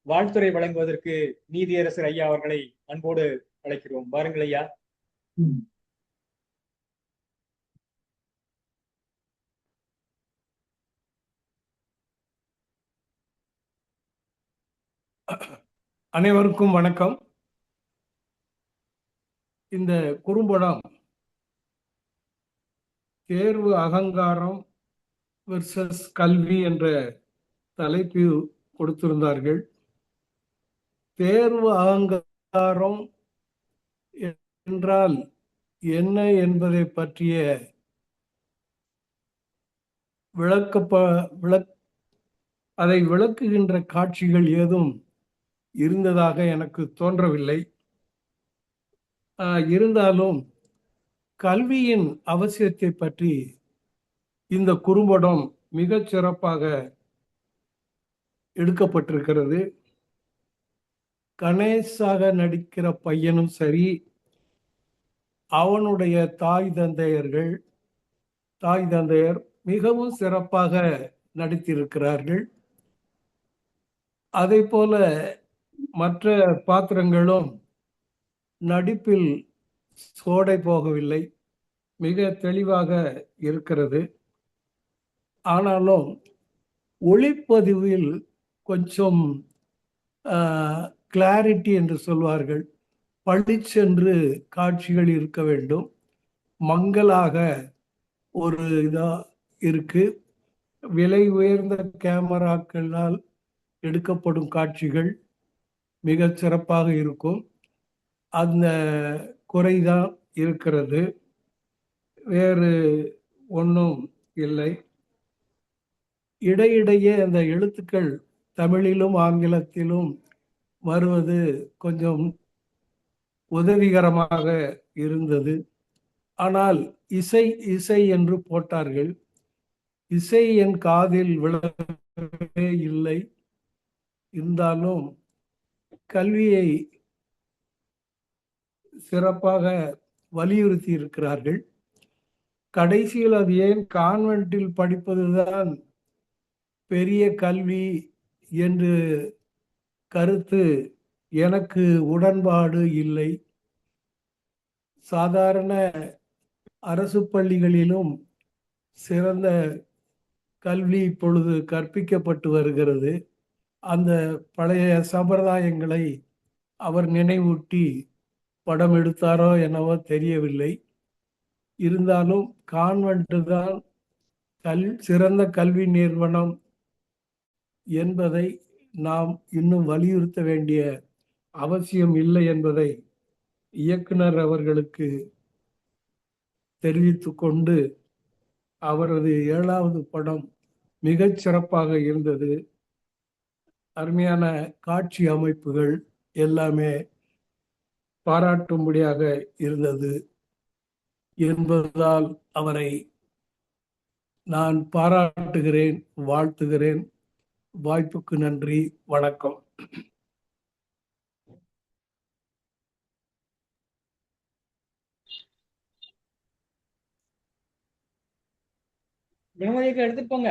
வாழ்த்துரை வழங்குவதற்கு நீதியரசர் ஐயா அவர்களை அன்போடு அழைக்கிறோம். வாருங்கள் ஐயா. அனைவருக்கும் வணக்கம். இந்த குறும்படம் தேர்வு அகங்காரம் வெர்சஸ் கல்வி என்ற தலைப்பு கொடுத்திருந்தார்கள். தேர்வு அகங்காரம் என்றால் என்ன என்பதை பற்றிய அதை விளக்குகின்ற காட்சிகள் ஏதும் இருந்ததாக எனக்கு தோன்றவில்லை. இருந்தாலும் கல்வியின் அவசியத்தை பற்றி இந்த குறும்படம் மிகச் சிறப்பாக எடுக்கப்பட்டிருக்கிறது. கணேஷாக நடிக்கிற பையனும் சரி, அவனுடைய தாய் தந்தையர் மிகவும் சிறப்பாக நடித்திருக்கிறார்கள். அதே போல மற்ற பாத்திரங்களும் நடிப்பில் சோடை போகவில்லை, மிக தெளிவாக இருக்கிறது. ஆனாலும் ஒளிப்பதிவில் கொஞ்சம் கிளாரிட்டி என்று சொல்வார்கள், பளிச்சென்று காட்சிகள் இருக்க வேண்டும். மங்கலாக ஒரு இதா இருக்கு. விலை உயர்ந்த கேமராக்களால் எடுக்கப்படும் காட்சிகள் மிக சிறப்பாக இருக்கும். அந்த குறைதான் இருக்கிறது, வேறு ஒன்றும் இல்லை. இடையிடையே அந்த எழுத்துக்கள் தமிழிலும் ஆங்கிலத்திலும் வருவது கொஞ்சம் உதவிகரமாக இருந்தது. ஆனால் இசை என்று போட்டார்கள். இசை என் காதில் விழவே இல்லை. இருந்தாலும் கல்வியை சிறப்பாக வலியுறுத்தி இருக்கிறார்கள். கடைசியில் அது ஏன் கான்வென்ட்டில் படிப்பதுதான் பெரிய கல்வி என்று கருத்து எனக்கு உடன்பாடு இல்லை. சாதாரண அரசு பள்ளிகளிலும் சிறந்த கல்வி இப்பொழுது கற்பிக்கப்பட்டு வருகிறது. அந்த பழைய சம்பிரதாயங்களை அவர் நினைவூட்டி படம் எடுத்தாரோ என்னவோ தெரியவில்லை. இருந்தாலும் கான்வென்ட் தான் சிறந்த கல்வி நிறுவனம் என்பதை நாம் இன்னும் வலியுறுத்த வேண்டிய அவசியம் இல்லை என்பதை இயக்குனர் அவர்களுக்கு தெரிவித்துக் கொண்டு, அவரது 7வது படம் மிகச் சிறப்பாக இருந்தது. அருமையான காட்சி அமைப்புகள் எல்லாமே பாராட்டும்படியாக இருந்தது என்பதால் அவரை நான் பாராட்டுகிறேன், வாழ்த்துகிறேன். வாய்ப்புக்கு நன்றி, வணக்கம். எடுத்துட்டு போங்க,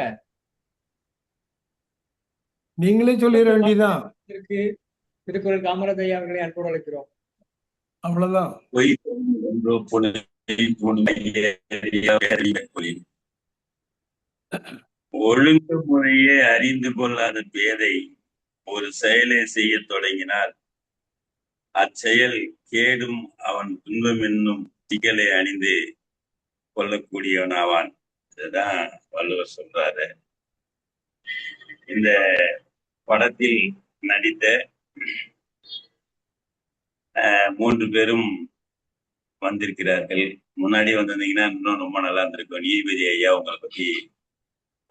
நீங்களே சொல்லிட வேண்டியதான். திருக்குறள் காமராஜ் ஐயா அவர்களை அன்போடு அழைக்கிறோம். அவ்வளவுதான். ஒழுங்கு முறையே அறிந்து கொள்ளாத பேதை ஒரு செயலை செய்ய தொடங்கினால் அச்செயல் கேடும் அவன் துன்பம் என்னும் சிக்கலை அணிந்து கொள்ளக்கூடியவனாவான். இதுதான் வள்ளுவர் சொல்றாரு. இந்த படத்தில் நடித்த 3 பேரும் வந்திருக்கிறார்கள். முன்னாடி வந்திருந்தீங்கன்னா இன்னும் ரொம்ப நல்லா இருந்திருக்கும். நீதிபதி ஐயா உங்களை பத்தி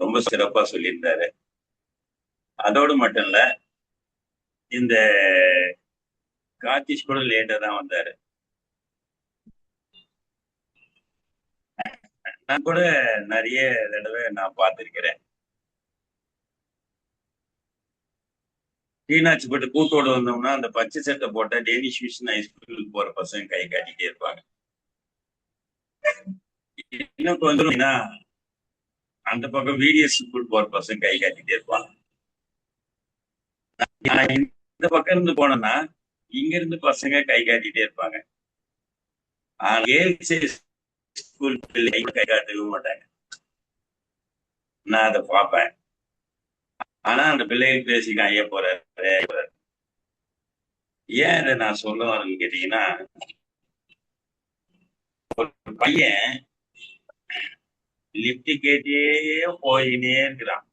ரொம்ப சிறப்பா சொல்லியிருந்தாரு. அதோடு மட்டும் இல்ல, இந்த கார்த்திஷ் கூட லேட்டா தான் வந்தாரு. நான் கூட நிறைய தடவை நான் பார்த்திருக்கிறேன். டீனாச்சு போட்டு கூட்டோடு வந்தோம்னா அந்த பச்சை சட்டை போட்ட டேனிஷ் மிஷன் ஹைஸ்கூல் போற பசங்க கை காட்டிட்டே இருப்பாங்க. இன்னும் கொஞ்சம் அந்த பக்கம் விடிஎஸ் ஸ்கூல் போற பசங்க கை காட்டிட்டே இருப்பாங்க. நான் இந்த பக்கம் இருந்து போனேன்னா இங்க இருந்து பசங்க கை காட்டிட்டே இருப்பாங்க. ஸ்கூல் பிள்ளை கை காட்டவே மாட்டாங்க. நான் அதை பார்ப்பேன். ஆனா அந்த பிள்ளைகள் பேசிக்க ஐயா போறாரு. ஏன் இதை நான் சொல்ல வரேன்னு கேட்டீங்கன்னா, ஒரு பையன் லிப்ட் கேட்டே போயினே இருக்கிறான்.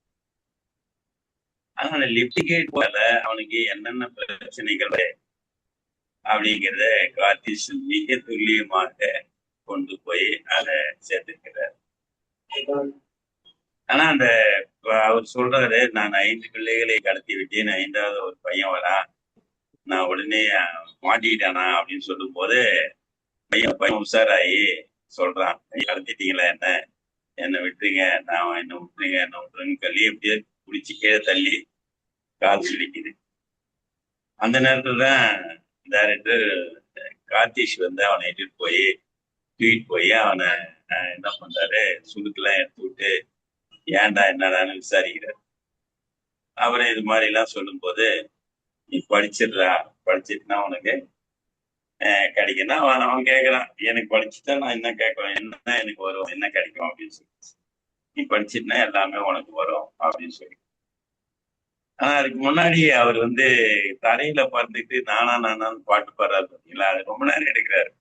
ஆனா அந்த லிப்ட் கேட் போல அவனுக்கு என்னென்ன பிரச்சனைகள் அப்படிங்கிறத கார்த்திஸ் மிக துல்லியமாக கொண்டு போய் அதை சேர்த்திருக்கிறார். ஆனா அந்த அவர் சொல்றாரு, நான் 5 பிள்ளைகளை கடத்தி விட்டேன், 5வது ஒரு பையன் வரா, நான் உடனே மாட்டிக்கிட்டானா அப்படின்னு சொல்லும் போது பையன் உஷாராயி சொல்றான், கடத்திட்டீங்களா என்னை விட்டுருங்க, என்ன விட்டுருங்கன்னு சொல்லி எப்படியே பிடிச்சி கீழே தள்ளி கால் சுழிக்குது. அந்த நேரத்துல தான் டைரக்டர் கார்த்திஷ் அவனை தூக்கிட்டு போய் அவனை என்ன பண்றாரு, சுடுக்கெல்லாம் எடுத்து விட்டு ஏன்டா என்னடான்னு விசாரிக்கிறார். அப்புறம் இது மாதிரி எல்லாம் சொல்லும் போது, நீ படிச்சிட்டுனா உனக்கு கிடைக்குன்னா அவன் கேட்கறான், எனக்கு படிச்சுட்டா நான் என்ன கேட்கணும், என்ன எனக்கு வரும், என்ன கிடைக்கும் அப்படின்னு சொல்லி, நீ படிச்சிட்டுனா எல்லாமே உனக்கு வரும் அப்படின்னு சொல்லி. ஆனா அதுக்கு முன்னாடி அவர் தரையில பறந்துட்டு நானான்னு பாட்டு பாடுறாரு பார்த்தீங்களா, அது ரொம்ப நேரம் எடுக்கிறாரு.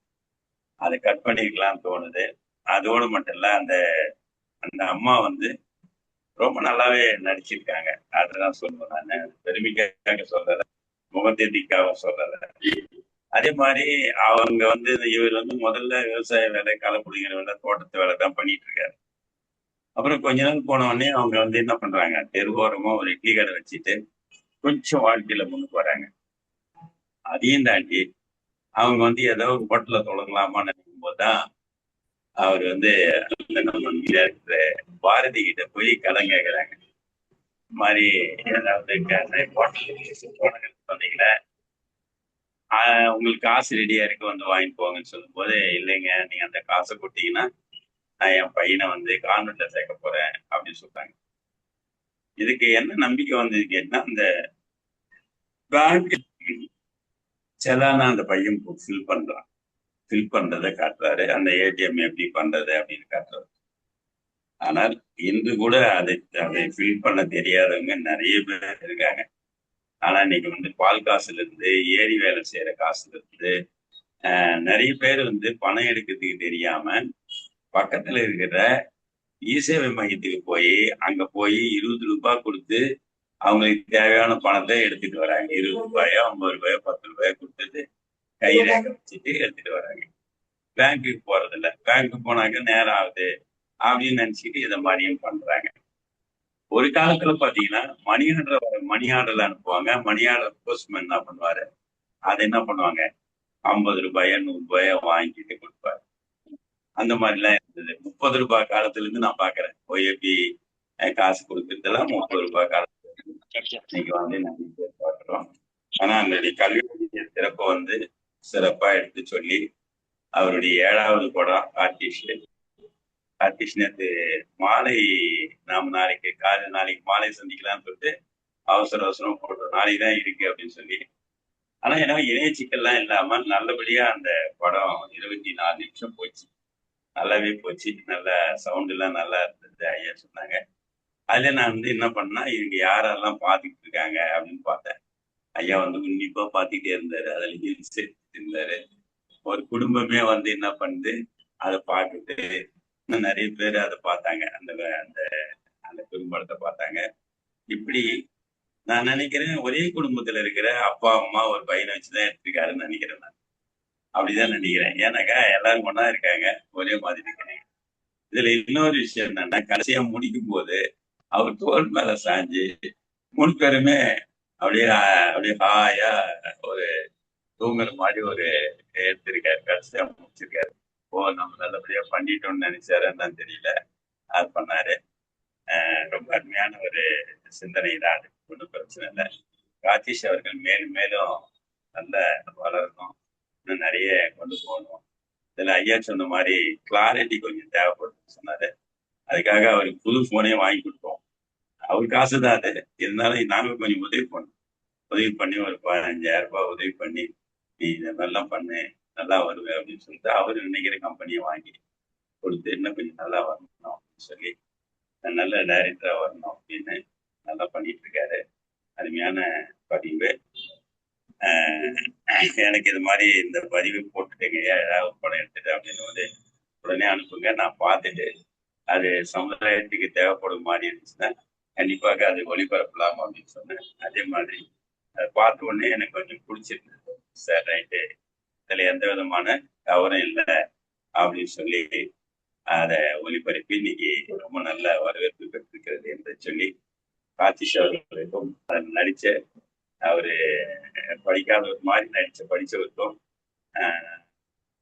அதை கட் பண்ணிக்கலாம்னு தோணுது. அதோடு மட்டும் இல்ல, அந்த அம்மா ரொம்ப நல்லாவே நடிச்சிருக்காங்க. அதெல்லாம் சொல்லுவேன் நான், பெருமைக்காக சொல்றத, முகத்தேதிக்காக சொல்றத. அதே மாதிரி அவங்க இவர் முதல்ல விவசாய வேலை, களை பிடிக்கிற வேலை, தோட்டத்து வேலை தான் பண்ணிட்டு இருக்காரு. அப்புறம் கொஞ்ச நாள் போன உடனே அவங்க என்ன பண்றாங்க, தெருவோரமா ஒரு இட்லி கடை வச்சுட்டு கொஞ்சம் வாழ்க்கையில முன்னுக்கு வராங்க. அதையும் தாண்டி அவங்க ஏதோ ஒரு ஹோட்டல்ல தொடங்கலாமான்னு நினைக்கும் போதுதான் அவர் நம்ம இருக்கிற பாரதி கிட்ட போய் கடன் கேட்கிறாங்க. இந்த மாதிரி ஏதாவது சொன்னீங்களே, உங்களுக்கு காசு ரெடியா இருக்கு, வாங்கிட்டு போங்கன்னு சொல்லும் போது, இல்லைங்க நீங்க அந்த காசை கொடுத்தீங்கன்னா நான் என் பையனை கான்வென்ட்ல சேர்க்க போறேன் அப்படின்னு சொல்றாங்க. இதுக்கு என்ன நம்பிக்கை வந்தது கேட்டா, அந்த பேங்க் செலானா அந்த பையன் ஃபில் பண்றதை காட்டுறாரு, அந்த ஏடிஎம் எப்படி பண்றது அப்படின்னு காட்டுறாரு. ஆனால் இன்று கூட அதை ஃபில் பண்ண தெரியாதவங்க நிறைய பேர் இருக்காங்க. ஆனா இன்னைக்கு பால் காசுல இருந்து, ஏரி வேலை செய்யற காசுல இருந்து நிறைய பேர் பணம் எடுக்கிறதுக்கு தெரியாம பக்கத்துல இருக்கிற இசேவை மையத்துக்கு போய் அங்க போய் 20 ரூபாய் கொடுத்து அவங்களுக்கு தேவையான பணத்தை எடுத்துட்டு வராங்க. 20 ரூபாயோ 50 ரூபாயோ 10 ரூபாயோ கொடுத்துட்டு கைரேகை வச்சுட்டு எடுத்துட்டு வராங்க. பேங்க்குக்கு போறதில்ல, பேங்க்கு போனாக்க நேரம் ஆகுது அப்படின்னு நினைச்சிட்டு இதை மாதிரியும் பண்றாங்க. ஒரு காலத்துல பாத்தீங்கன்னா மணி ஆர்டர் அனுப்புவாங்க. மணி ஆர்டர் போஸ்ட்மேன் என்ன பண்ணுவாரு, அதை என்ன பண்ணுவாங்க, 50 ரூபாயோ 100 ரூபாயோ வாங்கிட்டு கொடுப்பாரு. அந்த மாதிரிலாம் இருந்தது. 30 ரூபாய் காலத்துல இருந்து நான் பாக்குறேன், எப்படி காசு கொடுக்கறதெல்லாம் 30 ரூபாய் காலத்துல இன்னைக்கு நிறைய பேர் பாக்குறோம். ஆனா அந்த கல்வி சிறப்பை சிறப்பா எடுத்து சொல்லி, அவருடைய 7வது படம் கார்த்திஷ் நேற்று மாலை, நாம நாளைக்கு மாலை சந்திக்கலாம்னு சொல்லிட்டு அவசரம் போட்டோம், நாளைக்கு தான் இருக்கு அப்படின்னு சொல்லி. ஆனா ஏன்னா இணைய சிக்கல்லாம் இல்லாம நல்லபடியா அந்த படம் 24 நிமிஷம் போச்சு, நல்லாவே போச்சு. நல்ல சவுண்ட் எல்லாம் நல்லா இருந்தது, ஐயா சொன்னாங்க. அதுல நான் என்ன பண்ணா, இவங்க யாரெல்லாம் பாத்துக்கிட்டு இருக்காங்க அப்படின்னு பார்த்தேன். ஐயா உன்னிப்பா பாத்துக்கிட்டே இருந்தாரு, அதுல ஹில்ஸ் இருந்தாரு. ஒரு குடும்பமே என்ன பண்ணுது, அதை பார்த்துட்டு இன்னும் நிறைய பேர் அதை பார்த்தாங்க, அந்த அந்த அந்த குடும்பத்தை பார்த்தாங்க. இப்படி நான் நினைக்கிறேன், ஒரே குடும்பத்துல இருக்கிற அப்பா அம்மா ஒரு பையனை வச்சுதான் எடுத்திருக்காருன்னு நினைக்கிறேன். நான் அப்படிதான் நினைக்கிறேன். ஏன்னாக்கா எல்லாரும் ஒண்ணா இருக்காங்க, ஒரே மாதிரி இருக்காங்க. இதுல இன்னொரு விஷயம் என்னன்னா, கடைசியா முடிக்கும் போது அவர் தோல் மேல சாஞ்சு 3 பேருமே அப்படியே ஹாயா ஒரு தூங்குற மாதிரி ஒரு எடுத்திருக்காரு, கடைசியா முடிச்சிருக்காரு. நம்ம நல்லபடியா பண்ணிட்டோம்னு நினைச்சாரு என்னன்னு தெரியல, அது பண்ணாரு. ரொம்ப அருமையான ஒரு சிந்தனை தான், அது ஒன்றும் பிரச்சனை இல்லை. ராஜேஷ் அவர்கள் மேலும் மேலும் நல்ல வளரணும், இன்னும் நிறைய கொண்டு போகணும். இதுல ஐயா சொன்ன மாதிரி கிளாரிட்டி கொஞ்சம் தேவைப்படுதுன்னு சொன்னாரு. அதுக்காக அவருக்கு புது போனே வாங்கி கொடுத்தோம். அவர் காசு தான் அது, இருந்தாலும் நாங்கள் கொஞ்சம் உதவி பண்ணி ஒரு 15,000 ரூபாய் உதவி பண்ணி நீ இதை நல்லா பண்ணு, நல்லா வருவேன் அப்படின்னு சொல்லிட்டு அவர் நினைக்கிற கம்பெனியை வாங்கி கொடுத்து இன்னும் கொஞ்சம் நல்லா வரணும் அப்படின்னு சொல்லி நல்ல டைரக்டரா வரணும் அப்படின்னு நல்லா பண்ணிட்டு இருக்காரு. அருமையான பதிவு. எனக்கு இது மாதிரி இந்த பதிவு போட்டுட்டீங்க, ஏதாவது படம் எடுத்துட்டு அப்படின்னு வந்து உடனே அனுப்புங்க, நான் பார்த்துட்டு அது சமுதாயத்துக்கு தேவைப்படும் மாதிரி இருந்துச்சுன்னா கண்டிப்பாக அது ஒளிபரப்பலாம் அப்படின்னு சொன்னேன். அதே மாதிரி அதை பார்த்த உடனே எனக்கு கொஞ்சம் பிடிச்சிருந்தது. சார் ரைட்டு, இதுல எந்த விதமான தவறும் இல்லை அப்படின்னு சொல்லி அதை ஒளிபரப்பி இன்னைக்கு ரொம்ப நல்ல வரவேற்பு பெற்றிருக்கிறது என்று சொல்லி ராஜேஷ் அவர்களுக்கும் நடிச்ச அவரு படிக்காத ஒரு மாதிரி படிச்சவருக்கும்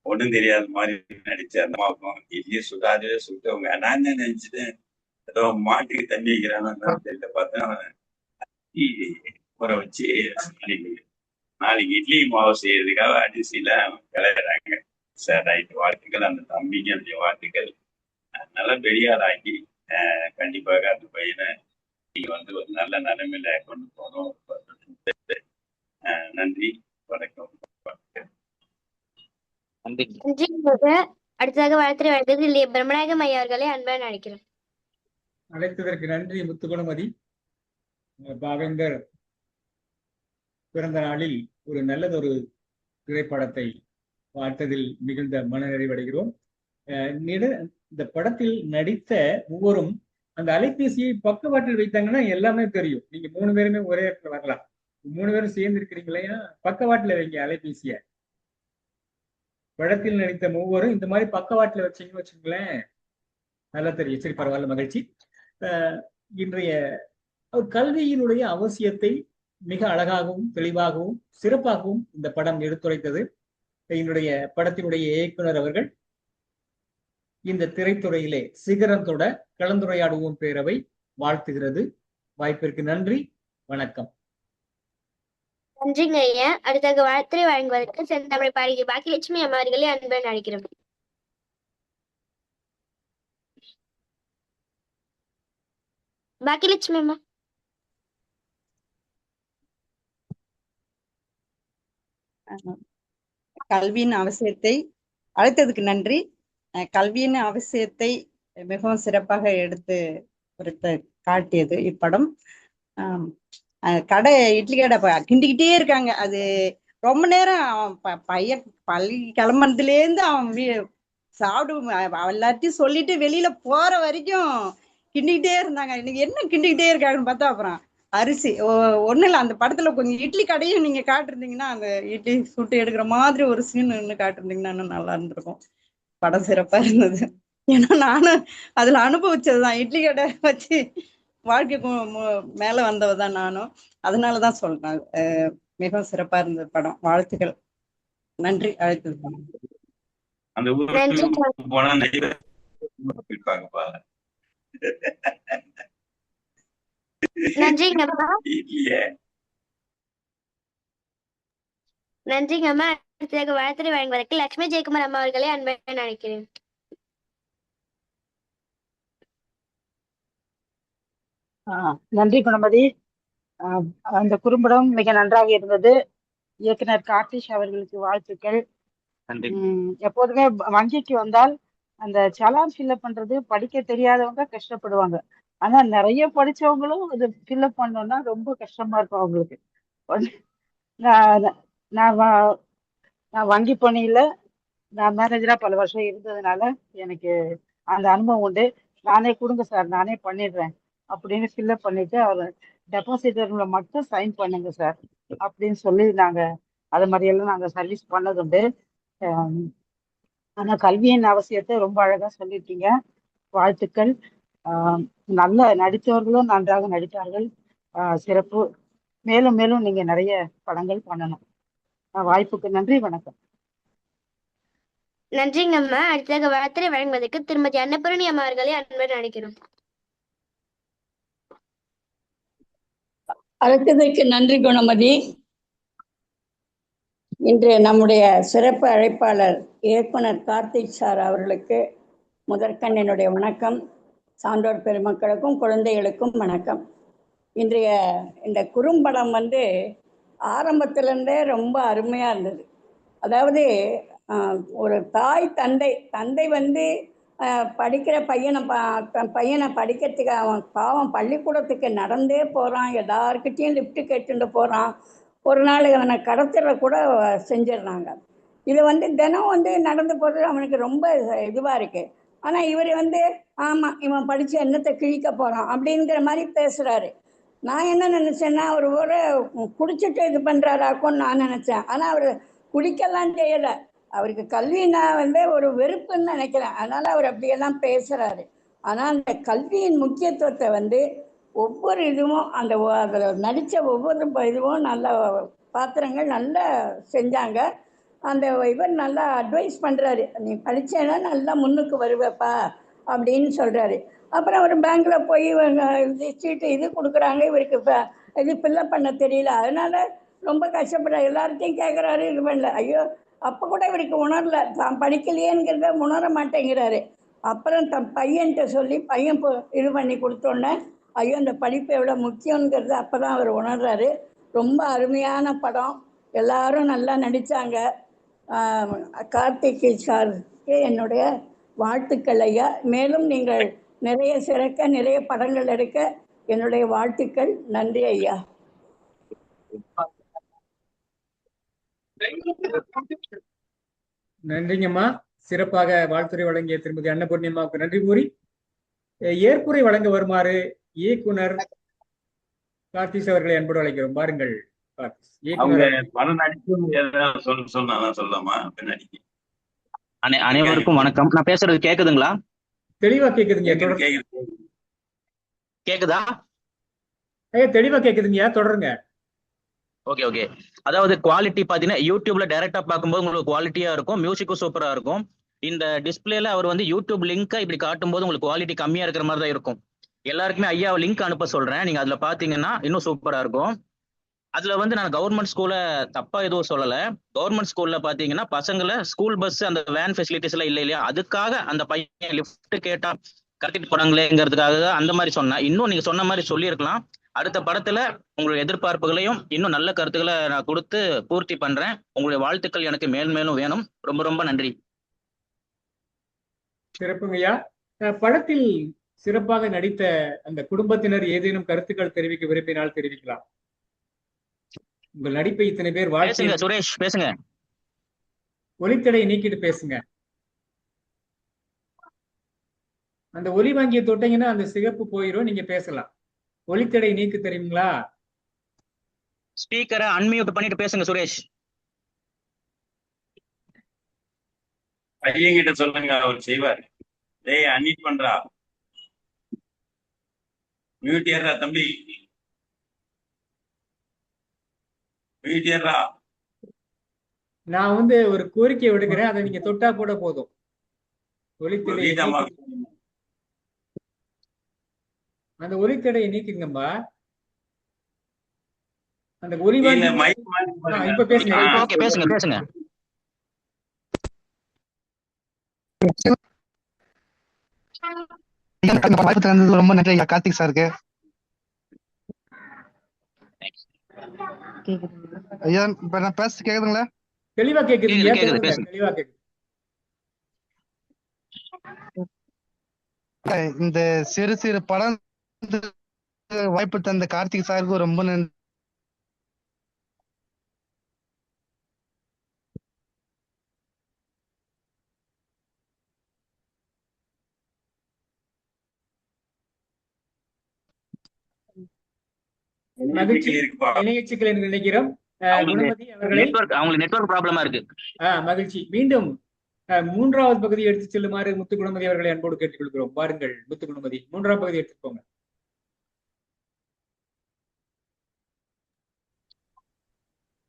ஒண்ணும் தெரியாத மாதிரி நடிச்ச அந்த அம்மாவுக்கும் இட்லி சுடாதே சுட்டவங்க. நான் என்ன நினைச்சிட்டேன், ஏதோ மாட்டுக்கு தண்ணி வைக்கிறான்னு தெரியல, பார்த்தா ஊற வச்சு நாளைக்கு இட்லி மாவு செய்யறதுக்காக அரிசியில கிளறாங்க. சார் ரைட்டு, வாழ்த்துக்கள் அந்த தம்பிக்கு, அந்த வாழ்த்துக்கள். நல்லா பெரிய ஆளாக்கி கண்டிப்பாக அந்த பையனை நீங்க வந்து ஒரு நல்ல நிலைமையில கொண்டு போகணும். நன்றி, வணக்கம். நன்றி. அடுத்ததாக வாழ்த்துறை வழங்குவது இல்லையே பிரம்மநாயகம் ஐயா அவர்களை அன்புடன் அழைக்கிறோம். அழைத்ததற்கு நன்றி முத்துக்குணமதி. பாவேந்தர் பிறந்த நாளில் ஒரு நல்லதொரு திரைப்படத்தை பார்த்ததில் மிகுந்த மனநிறைவடைகிறோம். இந்த படத்தில் நடித்த மூவரும் அந்த அலைபேசியை பக்கவாட்டில் வைத்தாங்கன்னா எல்லாமே தெரியும். நீங்க 3 பேருமே ஒரே இடத்துல வரலாம். 3 பேரும் சேர்ந்து இருக்கிறீங்களா, பக்கவாட்டில் வைங்க அலைபேசிய. படத்தில் நடித்த மூவரும் இந்த மாதிரி பக்கவாட்டில் வச்சீங்கன்னு வச்சுங்களேன், நல்லா தெரியும். சரி, பரவாயில்ல, மகிழ்ச்சி. இன்றைய கல்வியினுடைய அவசியத்தை மிக அழகாகவும் தெளிவாகவும் சிறப்பாகவும் இந்த படம் எடுத்துரைத்தது. என்னுடைய படத்தினுடைய இயக்குனர் அவர்கள் இந்த திரைத்துறையிலே சிகரம் தொட கலந்துரையாடுவோம் பேரவை வாழ்த்துகிறது. வாய்ப்பிற்கு நன்றி, வணக்கம். நன்றிங்க ஐயா. அடுத்ததாக வாழ்த்துறை வழங்குவதற்கு செந்தமிழ் பாடகி பாக்கியலட்சுமி அம்மா அவர்களை அன்புடன் அழைக்கிறோம். பாக்கியலட்சுமி அம்மா. கல்வியின் அவசியத்தை அழைத்ததுக்கு நன்றி. கல்வியின் அவசியத்தை மிகவும் சிறப்பாக எடுத்து காட்டியது இப்படம். கடை இட்லி கடை கிண்டிக்கிட்டே இருக்காங்க. அது ரொம்ப நேரம் பையன் பள்ளி கிளம்புறதுலேருந்து அவன் சாப்பிடு எல்லாத்தையும் சொல்லிட்டு வெளியில போற வரைக்கும் கிண்டிக்கிட்டே இருந்தாங்க. இன்னைக்கு என்ன கிண்டிக்கிட்டே இருக்காங்கன்னு பார்த்தா அப்புறம் அரிசி ஒன்றும் இல்லை. அந்த படத்துல கொஞ்சம் இட்லி கடையும் நீங்க காட்டிருந்தீங்கன்னா, அந்த இட்லி சுட்டு எடுக்கிற மாதிரி ஒரு சீன் இன்னும் காட்டிருந்தீங்கன்னா இன்னும் நல்லா இருந்திருக்கும். படம் சிறப்பா இருந்தது. ஏன்னா நானும் அதுல அனுபவிச்சதுதான். இட்லி கடை வச்சு வாழ்க்கைக்கு மேல வந்தவதான் நானும். அதனாலதான் சொல்றேன், மிகவும் சிறப்பா இருந்தது படம். வாழ்த்துக்கள், நன்றி. அழைத்தது அந்த ஊருக்கு போனா நன்றிங்கம்மா. நன்றிங்கம்மா. அடுத்ததாக வாழ்த்துறை வழங்குவதற்கு லட்சுமி ஜெயக்குமார் அம்மா அவர்களை அன்புடன் அழைக்கிறேன். நன்றி குணமதி. அந்த குறும்படம் மிக நன்றாக இருந்தது. இயக்குனர் கார்த்திஷ் அவர்களுக்கு வாழ்த்துக்கள். எப்போதுமே வங்கிக்கு வந்தால் அந்த சலான் ஃபில்அப் பண்றது படிக்க தெரியாதவங்க கஷ்டப்படுவாங்க. ஆனா நிறைய படிச்சவங்களும் அது ஃபில்அப் பண்ணோம்னா ரொம்ப கஷ்டமா இருக்கும் அவங்களுக்கு. நான் வங்கி பணியில நான் மேனேஜரா பல வருஷம் இருந்ததுனால எனக்கு அந்த அனுபவம் உண்டு. நானே கொடுங்க சார், நானே பண்ணிடுறேன் அப்படின்னு ஃபில்அப் பண்ணிட்டு அவர் டெபாசிட்டர்ல மட்டும் சைன் பண்ணுங்க சார் அப்படின்னு சொல்லி நாங்க அது மாதிரியெல்லாம் நாங்க சர்வீஸ் பண்ணதுண்டு. ஆனா கல்வியின் அவசியத்தை ரொம்ப அழகா சொல்லிட்டீங்க. வாழ்த்துக்கள். நல்ல நடித்தவர்களும் நன்றாக நடித்தார்கள். சிறப்பு. மேலும் மேலும் நீங்க நிறைய படங்கள் பண்ணணும். வாய்ப்புக்கு நன்றி, வணக்கம். நன்றிங்கம்மா. அடுத்ததாக வாழ்த்துறை வழங்குவதற்கு திருமதி அன்னபூரணி அம்மா அவர்களை அன்புடன் அழைக்கிறோம். அழைத்ததற்கு நன்றி குணமதி. இன்று நம்முடைய சிறப்பு அழைப்பாளர் இயக்குனர் கார்த்திக் சார் அவர்களுக்கு முதற்கண் என்னுடைய வணக்கம். சான்றோர் பெருமக்களுக்கும் குழந்தைகளுக்கும் வணக்கம். இன்றைய இந்த குறும்படம் ஆரம்பத்திலேருந்தே ரொம்ப அருமையாக இருந்தது. அதாவது ஒரு தாய் தந்தை படிக்கிற பையனை படிக்கிறதுக்கு அவன் பாவம் பள்ளிக்கூடத்துக்கு நடந்தே போகிறான், எல்லாருக்கிட்டையும் லிஃப்ட் கேட்டுட்டு போகிறான். ஒரு நாள் அவனை கடத்துற கூட செஞ்சிடுறாங்க. இது தினம் நடந்து போகிறது அவனுக்கு ரொம்ப இதுவாக இருக்குது. ஆனால் இவர் ஆமாம் இவன் படித்து என்னத்தை கிழிக்க போகிறான் அப்படிங்கிற மாதிரி பேசுகிறாரு. நான் என்ன நினச்சேன்னா அவர் குடிச்சிட்டு இது பண்ணுறாராக்கும்னு நான் நினச்சேன். ஆனால் அவர் குடிக்கலாம் செய்யலை. அவருக்கு கல்வினா ஒரு வெறுப்புன்னு நினைக்கிறேன். அதனால் அவர் அப்படியெல்லாம் பேசுகிறாரு. ஆனால் அந்த கல்வியின் முக்கியத்துவத்தை ஒவ்வொரு இதுவும் அதில் நடித்த ஒவ்வொரு இதுவும் நல்ல பாத்திரங்கள் நல்லா செஞ்சாங்க. அந்த இவர் நல்லா அட்வைஸ் பண்ணுறாரு, நீ படித்தேன்னா நல்லா முன்னுக்கு வருவேப்பா அப்படின்னு சொல்கிறாரு. அப்புறம் அவர் பேங்க்கில் போய் சீட்டு இது கொடுக்குறாங்க, இவருக்கு இது ஃபில்லப் பண்ண தெரியல, அதனால் ரொம்ப கஷ்டப்படுறாரு. எல்லார்ட்டையும் கேட்குறாரு, இது பண்ணல. ஐயோ அப்போ கூட இவருக்கு உணரல, தான் படிக்கலையேங்கிறத உணர மாட்டேங்கிறாரு. அப்புறம் தன் பையன்கிட்ட சொல்லி பையன் இது பண்ணி கொடுத்தோன்னே ஐயோ இந்த படிப்பு எவ்வளோ முக்கியங்கிறது அப்போ தான் அவர் உணர்றாரு. ரொம்ப அருமையான படம், எல்லாரும் நல்லா நடித்தாங்க. கார்த்திக் சாருக்கு என்னுடைய வாழ்த்துக்கள் ஐயா. மேலும் நீங்கள் நிறைய சிறக்க நிறைய படங்கள் எடுக்க என்னுடைய வாழ்த்துக்கள். நன்றி ஐயா. நன்றிங்கம்மா. சிறப்பாக வாழ்த்துறை வழங்கிய திருமதி அன்னபூர்ணியம்மாவுக்கு நன்றி கூறி ஏற்புரை வழங்க வருமாறு இயக்குனர் கார்த்திஸ் அவர்களை அன்போடு அழைக்கிறோம். பாருங்கள் அனைவருக்கும் வணக்கம். நான் பேசுறது கேக்குதுங்களா? தெளிவா கேக்குதுங்க. கேக்குதா? தெளிவா கேக்குதுங்க, தொடருங்க. ஓகே. அதாவது குவாலிட்டி பாத்தீங்கன்னா யூடியூப்ல டைரக்டா பார்க்கும்போது உங்களுக்கு குவாலிட்டியா இருக்கும், மியூசிக்கும் சூப்பரா இருக்கும். இந்த டிஸ்பிளேல அவர் யூடியூப் லிங்கை இப்படி காட்டும்போது உங்களுக்கு குவாலிட்டி கம்மியா இருக்கிற மாதிரி தான் இருக்கும். எல்லாருக்குமே ஐயா லிங்க் அனுப்ப சொல்றேன், நீங்க அதுல பாத்தீங்கன்னா இன்னும் சூப்பரா இருக்கும். அதுல நான் கவர்மெண்ட் ஸ்கூலை தப்பா எதுவும் சொல்லல. கவர்மெண்ட் ஸ்கூல்ல பாத்தீங்கன்னா பசங்களை ஸ்கூல் பஸ் அந்த வேன் ஃபெசிலிட்டிஸ் எல்லாம் இல்லையா, அதுக்காக அந்த பையன் லிஃப்ட் கேட்டா கடத்திட்டு போறாங்களேங்கிறதுக்காக அந்த மாதிரி சொன்னேன். இன்னும் நீங்க சொன்ன மாதிரி சொல்லியிருக்கலாம். அடுத்த படத்துல உங்களுடைய எதிர்பார்ப்புகளையும் இன்னும் நல்ல கருத்துக்களை நான் கொடுத்து பூர்த்தி பண்றேன். உங்களுடைய வாழ்த்துக்கள் எனக்கு மேலும் வேணும். ரொம்ப ரொம்ப நன்றி. சிறப்புங்கய்யா. படத்தில் சிறப்பாக நடித்த அந்த குடும்பத்தினர் ஏதேனும் கருத்துக்கள் தெரிவிக்க விரும்பினால் தெரிவிக்கலாம். உங்கள் நடிப்பை இத்தனை பேர் பேசுங்க சுரேஷ், பேசுங்க. ஒலித்தடை நீக்கிட்டு பேசுங்க. அந்த ஒலி வாங்கிய தொட்டீங்கன்னா அந்த சிகப்பு போயிடும், நீங்க பேசலாம். ஒலித்தடை நீக்கு தெரியுங்களா? ஸ்பீக்கரை அன்மியூட் பண்ணிட்டு பேசுங்க சுரேஷ். ஐயங்கிட்ட சொல்லுங்க, அவர் செய்வார். டேய் அன்மியூட் பண்றா, மியூட் ஏறா தம்பி, மியூட் ஏறா. நான் ஒரு கோரிக்கை விடுக்கிறேன், அதை நீங்க தொட்டா கூட போதும். ஒலித்தடை அந்த ஒலித்தடையை நீக்குங்கம்மா. அந்த ஒலி இப்ப பேசுங்க. ரொம்ப நன்றி கார்த்திக் சாருக்கு. ஐயா இப்ப நான் பேச கேக்குதுங்களா? தெளிவா கேக்குதுங்க. தெளிவா கேக்குது. இந்த சிறு படம் வாய்ப்பு தந்த கார்த்திக் சாருக்கு ரொம்ப நன்றி. மகிழ்ச்சி. இணையச்சிக்கல் என்று நினைக்கிறோம். அவங்களுக்கு நெட்வொர்க் ப்ராப்ளமா இருக்கு. மகிழ்ச்சி. மீண்டும் மூன்றாவது பகுதி எடுத்து செல்லுமாறு முத்துக்குணமதி அவர்களை அன்போடு கேட்டுக்கொள்கிறோம். பாருங்கள் முத்துக்குணமதி, மூன்றாம் பகுதி எடுத்துக்கோங்க.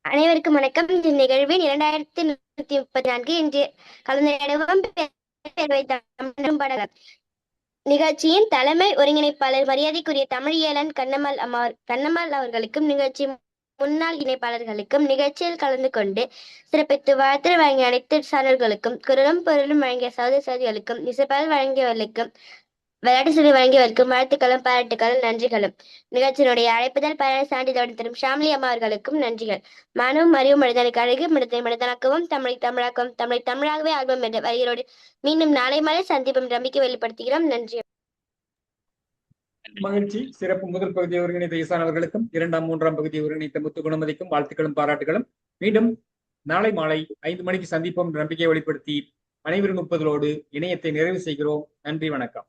அனைவருக்கும் வணக்கம். இந்த நிகழ்வின் 2134 இன்று கலந்துரையாடுவோம். நிகழ்ச்சியின் தலைமை ஒருங்கிணைப்பாளர் மரியாதைக்குரிய தமிழியலன் கண்ணம்மாள் அவர்களுக்கும் நிகழ்ச்சி முன்னாள் இணைப்பாளர்களுக்கும் நிகழ்ச்சியில் கலந்து கொண்டு சிறப்பித்து வாழ்த்து வழங்கிய அனைத்து சான்றோர்களுக்கும் குரலும் பொருளும் வழங்கிய சகோதர சகோதரிகளுக்கும் இசைப்பால் வழங்கியவர்களுக்கும் விளையாட்டு செய்தி வழங்கியவர்களுக்கும் வாழ்த்துக்களும் பாராட்டுகளும் நன்றிகளும். நிகழ்ச்சியினுடைய அழைப்புதல் பயண சான்றிதழ் தரும் ஷாம்லி அம்மா அவர்களுக்கும் நன்றிகள். மனுவும் அறிவும் மனிதனுக்கு அழகு மனிதனை மனிதனாக்கவும் தமிழை தமிழாக்கவும் தமிழை தமிழாகவே ஆல்பம் என்ற வரிகளோடு மீண்டும் நாளை மாலை சந்திப்பும் நம்பிக்கை வெளிப்படுத்துகிறோம். நன்றி. மகிழ்ச்சி. சிறப்பு முதல் பகுதியை ஒருங்கிணைத்த ஈசான் அவர்களுக்கும் 2ஆம் 3ஆம் பகுதியை ஒருங்கிணைத்த முத்து குணமதிக்கும் வாழ்த்துக்களும் பாராட்டுகளும். மீண்டும் நாளை மாலை 5 மணிக்கு சந்திப்போம் நம்பிக்கை வெளிப்படுத்தி அனைவரும் 30 இணையத்தை நிறைவு செய்கிறோம். நன்றி, வணக்கம்.